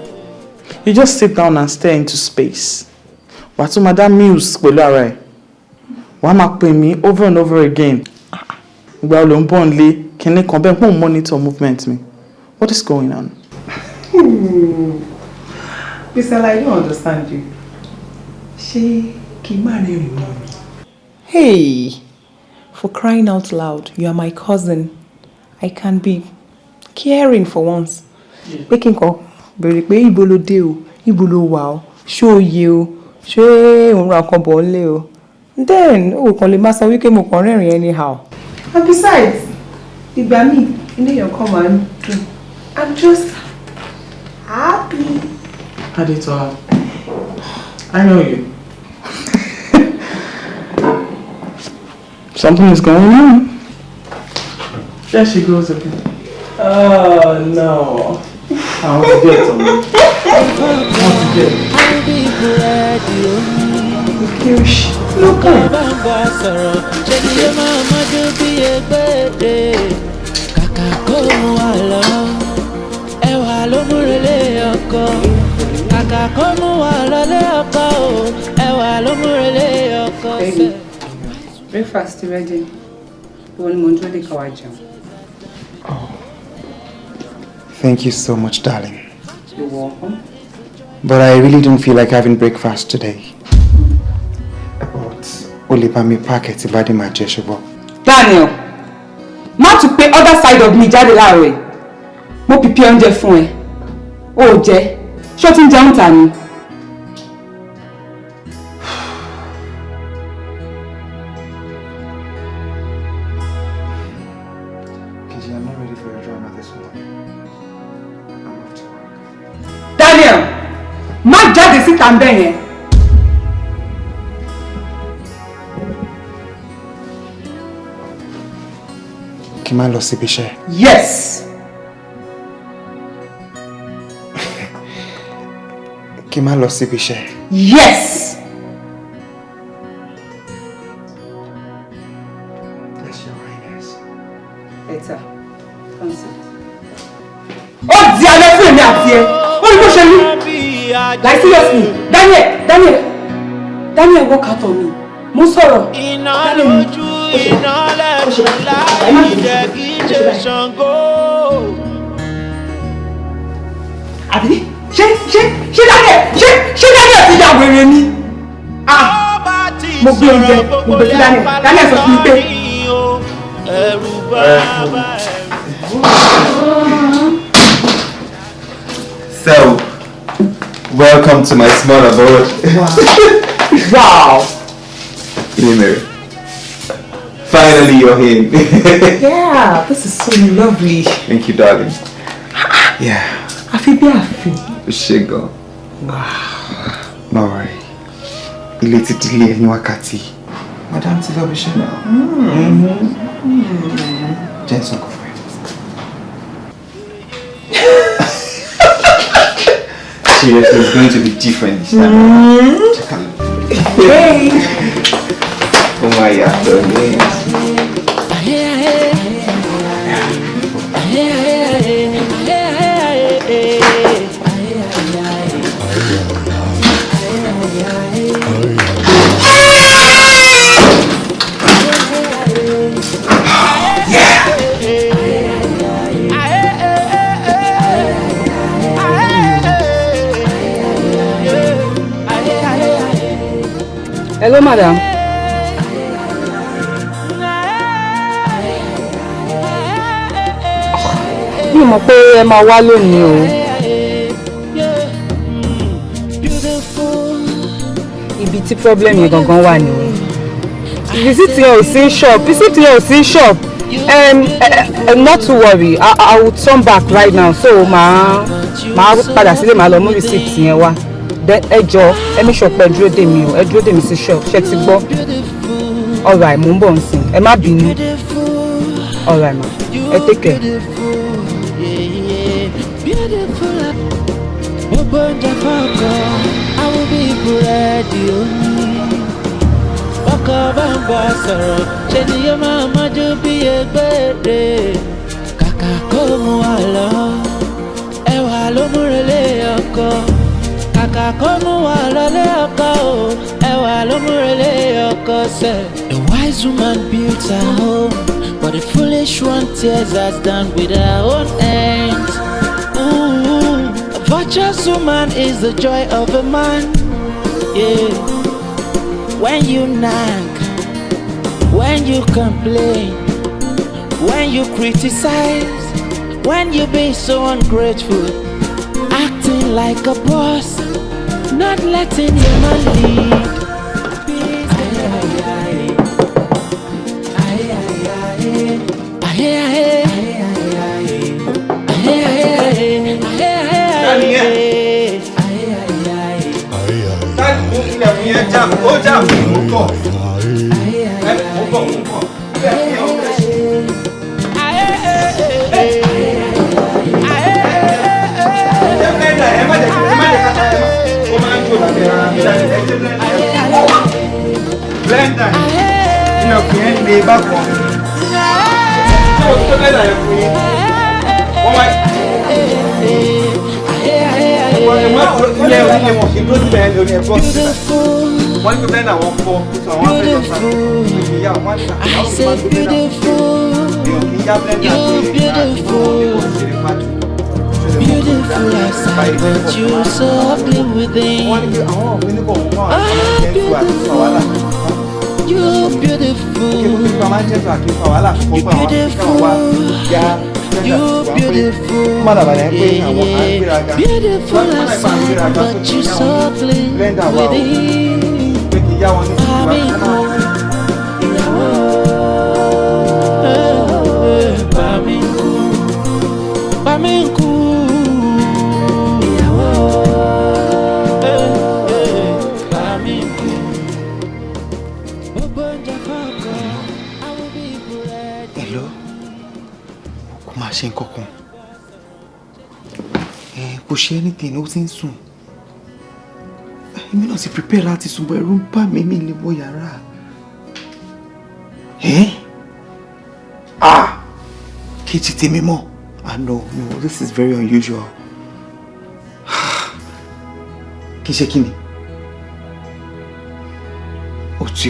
You just sit down and stare into space. Wàá tún máa dá muse pẹ̀lú ara ẹ̀. Wàá máa pè mí over and over again. Ìgbà wo ló ń bọ̀ nílé kíní kan bẹ́ẹ̀ pọ́n monitor movement mi. What is going on? Bisala, I don't understand you. Ṣé kí n má rẹ́rìn mọ́ mi? Hey, for crying out loud, you are my cousin. I can be caring for once. Pé kí n kọ́ bèrè pé ibo ló dé o, ibo ló wà o, ṣé o yé o, ṣé òun ra nǹkan bọ̀ ńlé o. Then o kàn lè máa sọ wípé mo kàn rẹ́rìn anyhow. And besides, ìgbà míì ilé èèyàn kan máa ń dùn. I'm just happy. Adetola, I know you. Something is going on. There she goes again. Oh no. I want to get some. I want to get. I'll be glad you Look at Baby, breakfast ready. Thank you so much, darling. You're welcome. But I really don't feel like having breakfast today. But only by me packet if I did my gesture. Daniel, má tún pé other side of me jáde láàárọ̀ yìí. Mo prepare oúnjẹ fún ẹ. O jẹ. Ṣé o ti ń jẹun ta ni? I'm not ready for your drama this morning. I'm off to work. Daniel, má jáde síta ń bẹ̀ yẹn. Kí má lọ síbi iṣẹ́. Yes. Kí má lọ síbi iṣẹ́. Yes. Yes, Your Highness. Better. Consent. Ó di alẹ́ fún èmi àti ẹ. Ó ní bó ṣe rí. Like seriously, Daniel, work out on me. Mo sọ̀rọ̀. Iná lójú iná lẹ́nu láì jẹ́ kí jẹ́ Ṣàngó. Àbí ṣé Daniel ti ya wèrè ni? Mo gbé oúnjẹ, mo gbé sí Daniel sọ fún mi pé. Ẹ̀rù bàbá So, welcome to my small abode. Wow. Mary. Finally, you're here. Yeah, this is so lovely. Thank you, darling. Yeah. I feel happy. Shego. Wow. No worry. Ilé ti dílé ẹni wákàtí. Madam ti lọ bí ṣe náà. Jẹ́ sọ́kọ̀ fún ẹ. Seriously, it's going to be different this time. Check out. Hey! Oh my God, Hello, madam. Mi mọ̀ pé ẹ máa wá lónìí o. Ibi tí problem yẹn gangan wà nìyẹn. Visit yẹn ò sí shop. Visit yẹn ò sí shop. Not to worry. I will turn back right now. So màá padà sílé màá lọ mú receipt yẹn wá. Ẹ jọ̀ọ́ ẹ make sure pé ẹ dúró dè mí o. Ẹ dúró dè mí sí shop. Ṣé ti gbọ́? All right, mo ń bọ̀ nsìn. Ẹ má bínú. All right, ma. Ẹ take care. Ọkọ bá ń bá sọ̀rọ̀ ṣe ni yóò máa mọ́jú bí ẹgbẹ́ kàkà kó mú wa lọ ẹwà ló múrelé ọkọ kàkà kó mú wa lọlé ọkọ o ẹwà ló múrelé ọkọ sẹ. A wise woman builds her home but a foolish one tears us down with her own hands. A virtuous woman is the joy of a man. Yeah. When you nag, when you complain, when you criticize, when you be so ungrateful, acting like a boss, not letting your man lead. Beautiful outside, but you're so ugly within. You're beautiful. You're beautiful. Beautiful outside, but you're so ugly within. Hello? Kò máa ṣe nǹkankan. Kò ṣe anything, ó ti ń sùn. Èmi náà ti prepare láti sùn, bọ̀ ẹ̀rù ń bà mí mi lè wọ yàrá. Kejì tèmi mọ̀. No, this is very unusual. Kí ṣe kí ni? Ó ti.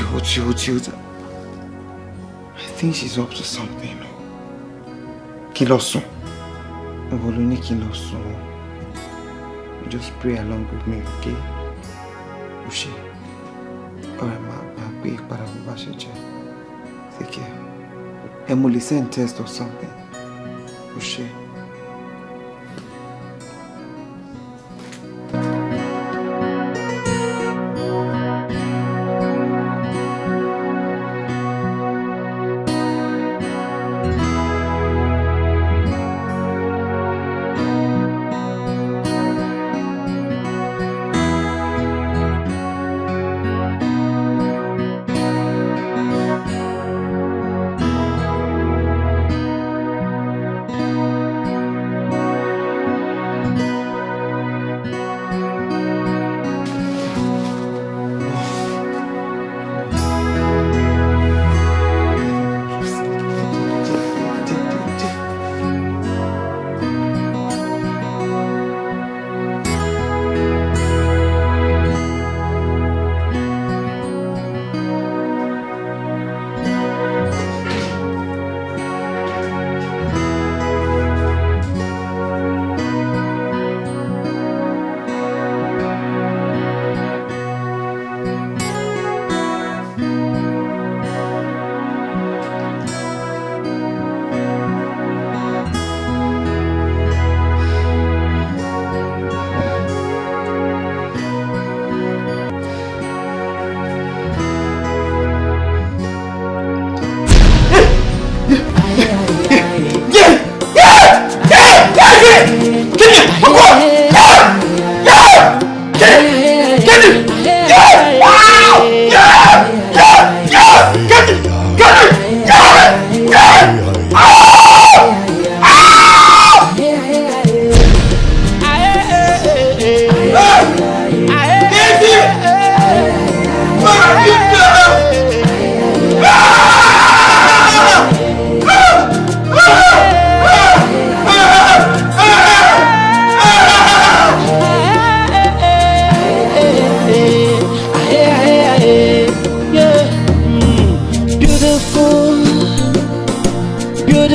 I think she's up to something. Kí ló sùn? Ìwọ ló ní kí ló sùn. Just pray along with me, okay? Ó ṣe. Ọ̀rẹ́ máa gbé ìpadà bó bá ṣe jẹ́. Take care. Mo lè send test or something. Ó ṣe.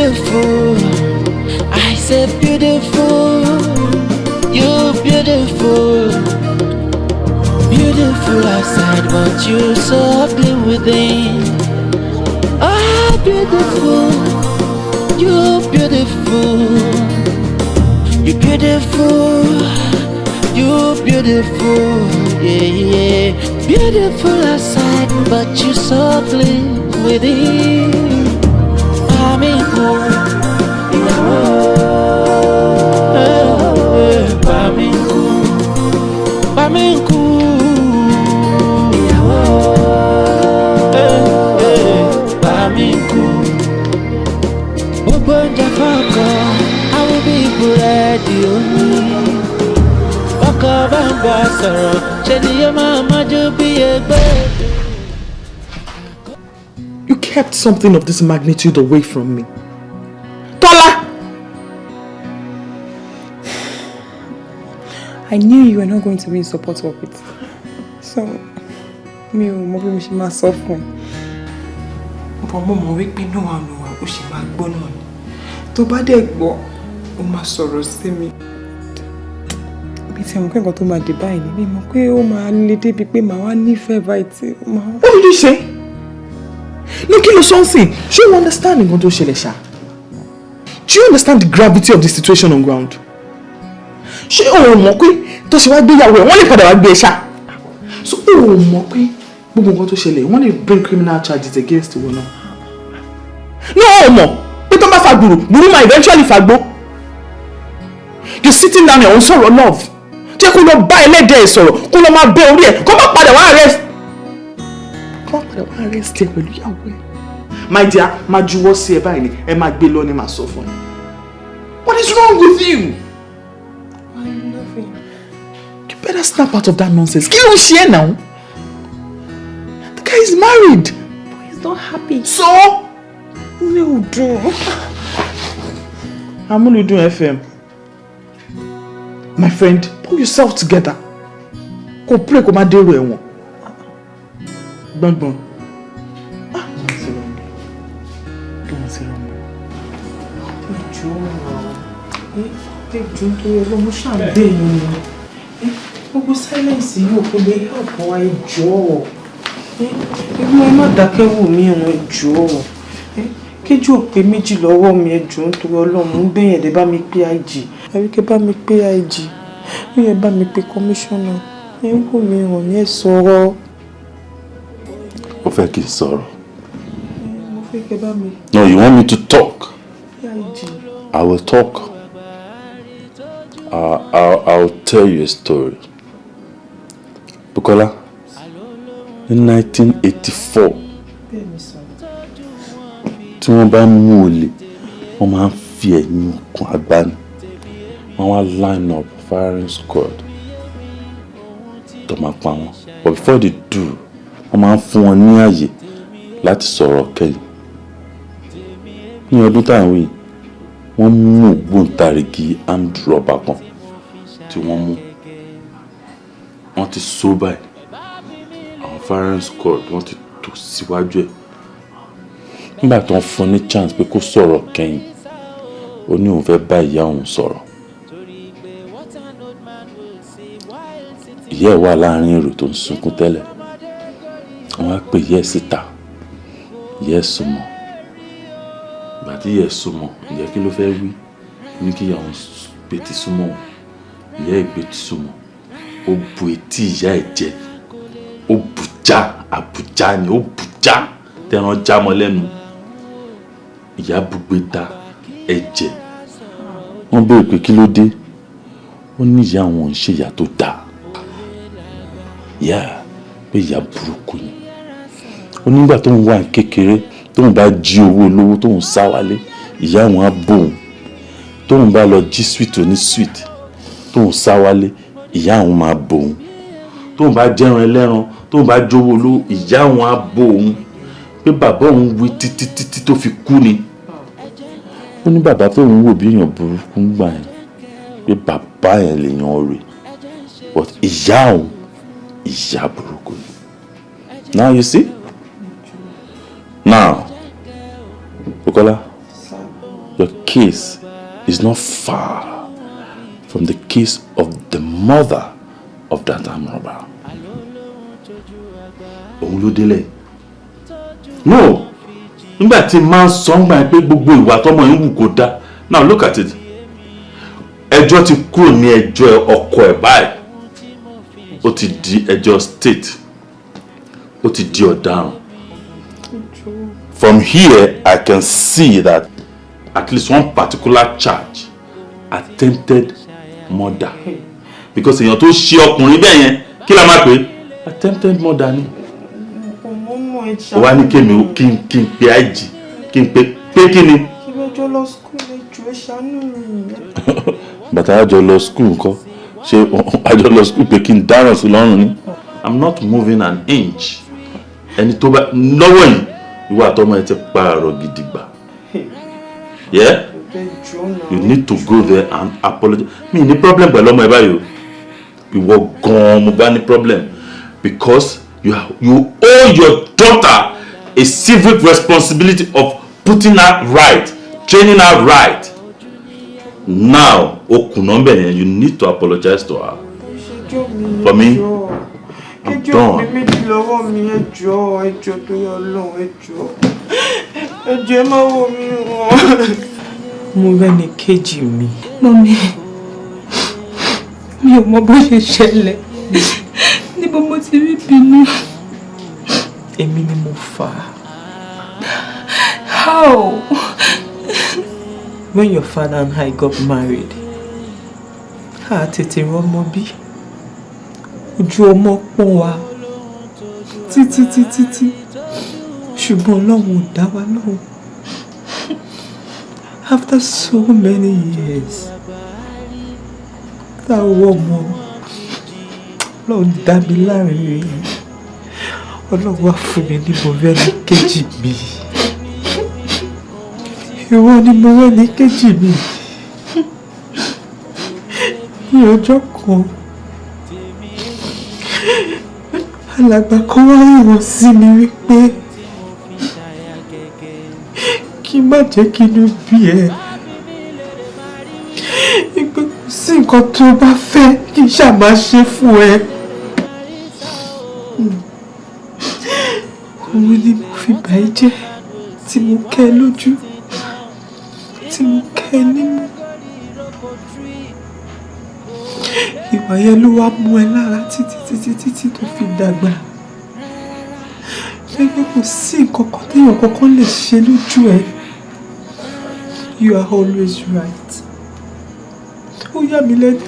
beautiful. I say beautiful. You beautiful. Beautiful outside, but you so ugly within. Ah, beautiful. You beautiful. You beautiful. You beautiful. Yeah, yeah. Beautiful outside, but you so ugly within. Paminku, ìyàwó. Paminku, Paminku, ìyàwó. Paminku. Gbogbo oúnjẹ fọ́kọ, àwọn bí búrẹ́dì omi. Ọkọ bá ń bá sọ̀rọ̀, ṣe ni yóò máa mọ́jú bí ẹgbẹ́. You kept something of this magnitude away from me. Tola! I knew you were not going to be in support of it. So, mi ò mọ̀ bí mo ṣe máa sọ fún ẹ. But mo mọ̀ wípé no one ó ṣe máa gbọ́ náà ni. Tó bá dẹ̀ gbọ́, ó máa sọ̀rọ̀ sí mi. Bí ti àwọn kẹ́kọ̀ọ́ tó máa dé báyìí ni, mi mọ̀ pé ó máa le débi pé màá wá nífẹ̀ẹ́ báyìí tí ó máa. What did you say? No, kí ló sọ nsìn? Ṣé you understand nǹkan tó ṣẹlẹ̀ ṣá? Do you understand the gravity of the situation on ground? Ṣé o mọ̀ pé tó ṣe wá gbéyàwó ẹ̀ wọ́n lè padà wá gbé ẹ ṣá? So o mọ̀ pé gbogbo nǹkan tó ṣẹlẹ̀ wọ́n lè bring criminal charges against ìwọ náà? No, o mọ̀ pé tó bá fa gbùrù máa eventually fagbó. You're sitting down here on sọ̀rọ̀ love. Jẹ́ kó lọ bá ẹlẹ́dẹ̀ẹ́ sọ̀rọ̀ kó lọ máa bẹ orí ẹ̀ kó má padà wá arrest. Kó má padà wá arrest ẹ pẹ̀lú ìyàwó ẹ̀. My dear, máa juwọ́ sí ẹ báyìí ni ẹ máa gbé lọ ni màá sọ fún ẹ. What is wrong with you? I'm nothing. You better snap out of that nonsense. Kí ló ń ṣe ẹ́ now? The guy is married. But he's not happy. So? No, do. Amúlùdún FM. My friend, pull yourself together. Kò pray kò má dèrò ẹ̀wọ̀n. Gbọ̀ngbọ̀n. Ẹjọ́ tó yẹ lọ́mú ṣàgbé yìí ni. Gbogbo silence yìí ò kò lè help wa ẹjọ́. Irú ẹ má dákẹ́ wò mí ẹ̀wọ̀n ẹjọ́. Kéjú ò pé méjì lọ́wọ́ mi ẹjọ́ nítorí Ọlọ́run ń bẹ̀yẹn dé bá mi pé AIJE. Àbíkẹ́ bá mi pé AIJE. Ó yẹ bá mi pé commissioner. Ẹ ń wò mí ẹ̀wọ̀n ní ẹ sọ̀rọ̀. Ó fẹ́ kí n sọ̀rọ̀. Mo fẹ́ kẹ́ bá mi. No, you want me to talk? AIJE. I will talk. I'll tell you a story. Bukola, in 1984, tí wọ́n bá mú olè, wọ́n máa ń fi ẹ̀yìn kún agbáni. Wọ́n wá line up firing squad tó máa pa wọ́n. But before they do, wọ́n máa ń fún wọn ní àyè láti sọ̀rọ̀ kẹ́yìn. Ní ọdún táwọn yìí, wọ́n mú ògbóǹtarìgì armed robber kan tí wọ́n ti so báyìí. Àwọn firing squad wọ́n ti tò síwájú ẹ̀. Nígbà tó ń fún ní chance pé kó sọ̀rọ̀ kẹ́yìn, ó ní òun fẹ́ bá ìyá òun sọ̀rọ̀. Ìyá ẹ̀ wà láàrin èrò tó ń sunkún tẹ́lẹ̀. Wọ́n á pè ìyá ẹ̀ síta. Ìyá ẹ̀ súnmọ́. Ìgbà tí ìyá ẹ̀ súnmọ́, ìyá kí ló fẹ́ wí? Ní kí ìyá òun gbé ti súnmọ́ òun. Ìyá ẹ̀ gbé ti súnmọ́. Ó bu etí ìyá ẹ̀ jẹ. Ó bù já, àbùjá ni ó bù já. Tẹran já mọ́ lẹ́nu. Ìyá bùgbé ta ẹ̀jẹ̀. Wọ́n béèrè pé kí ló dé? Ó ní ìyá àwọn ń ṣe ìyá tó dáa. Ìyá pé ìyá burúkú ni. Ó nígbà tóun wà kékeré, tóun bá jí owó olówó tóun sá wálé, ìyá àwọn á bòun. Tóun bá lọ jí sweet oní sweet, tóun sá wálé, ìyá àwọn máa bòun. Tóun bá jẹran ẹlẹ́ran, tóun bá jówó olówó, ìyá àwọn á bòun. Pé bàbá òun wí títí tó fi kú ni. Ó ní bàbá tóun wò bí èèyàn burúkú ń gbà yẹn, pé bàbá yẹn lèèyàn rè, but ìyá òun ìyá burúkú ni. Now you see? Now, Bukola, case is not far from the case of the mother of that armed robber. Òun ló délẹ̀. No, nígbà tí máa ń sọ ń gbà pé gbogbo ìwà tọmọ yín wù kó dá. Now look at it. Ẹjọ́ ti kúrò ní ẹjọ́ ọkọ ẹ̀ báyìí. Ó ti di ẹjọ́ state. Ó ti di ọ̀daràn. From here, I can see that at least one particular charge, attempted murder. Because èèyàn tó ṣe ọkùnrin bẹ́ẹ̀ yẹn, kí la máa pè? Attempted murder ni. Wá ní kémi kí n pe AIJE, kí n pe kí ni? Kí lọ́jọ́ lọ school ẹjọ́ ṣàánú mi. Bàtà àjọ lọ school ńkọ́? Ṣé àjọ lọ school pé kí n dáràn sí lọ́rùn ni? I'm not moving an inch. Ẹni tó bá lọ́wọ́ yìí, ìwà àtọmọ ẹ ti pààrọ̀ gidigba. Yeah? You need to go there and apologize. Me ní problem pẹ̀lú ọmọ ẹ báyìí o. Ìwọ gan-an mo bá ní problem because you owe your daughter a civic responsibility of putting her right, training her right. Now, you need to apologize to her. For me, I'm done. Mo rẹ́ni kejì mi. Mọ́mí, mi ò mọ bó ṣe ṣẹlẹ̀. Níbo mo ti rí bínú. Èmi ni mo fà á. How? When your father and I got married, a tètè rọ́mọ bí. Ojú ọmọ pọ́n wa. Títí. Ṣùgbọ́n Ọlọ́run ò dá wa lóhùn. After so many years, that woman, Lord, dá mi láre. Ọlọ́run wá fún mi ní mo rẹ́ni kejì mi. Ìwọ ni mo rẹ́ni kejì mi. Ní ọjọ́ kan, alàgbà kan wá rán sí mi wípé kí má jẹ́ kí inú bí ẹ. Ìpè kò sí nǹkan tó bá fẹ́ kí n ṣáà máa ṣe fún ẹ. Òun ni mo fi bà ẹ́ jẹ́ tí mo kẹ́ ẹ lójú, tí mo kẹ́ ẹ nímú. Ìwà yẹn ló wá mú ẹ lára títí tó fi dàgbà. Gẹ́gẹ́ kò sí nǹkan kan téèyàn kankan lè ṣe lójú ẹ. You are always right. Ó yà mí lẹ́nu.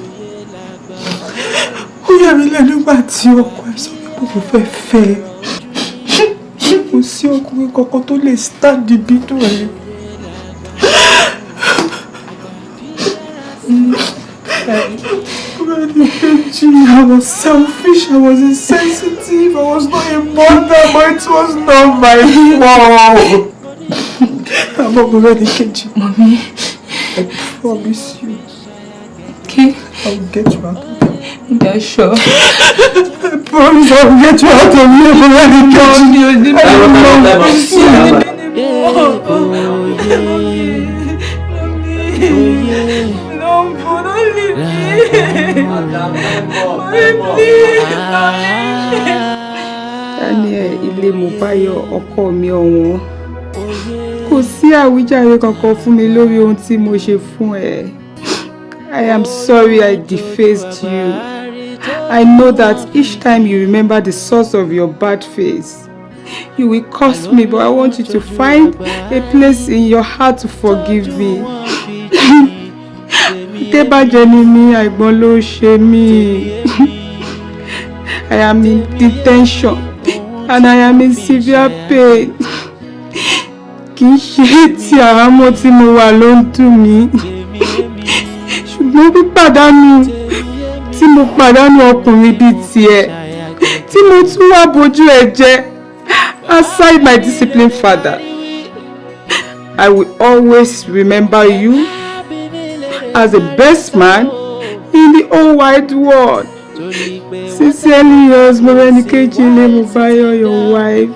Ó yà mí lẹ́nu nígbà tí ọkọ ẹ sọ pé kò fẹ́ fẹ́ ẹ. Kò sí ọkùnrin kankan tó lè stand ìbínú ẹ. I was selfish, I was insensitive, I was not a mother, but it was not my fault. I'm already catching. Mommy, I promise you. Okay? I'll get you out of here. Yeah, sure. I promise I'll get you out of here. I'm already catching. Daniel, ilé mo bá yọ ọkọ mi ọ̀wọ́n. Kò sí àwíjàre kankan fún mi lórí ohun tí mo ṣe fún ẹ. I am sorry I defaced you. I know that each time you remember the source of your bad face, you will curse me, but I want you to find a place in your heart to forgive me. Tẹ́bàjẹ́ ni mí, àìgbọ́n ló ṣe mí. I am in detention and I am in severe pain. Kì í ṣe ti àhámọ́ tí mo wà ló ń dùn mí. Ṣùgbọ́n pípàdánù tí mo pàdánù ọkùnrin bíi tiẹ̀, tí mo tún wá bójú ẹ̀ jẹ́, aside my disciplined father, I will always remember you as the best man in the whole wide world. Sincerely yours, Morenikeji Lemubayo, your wife.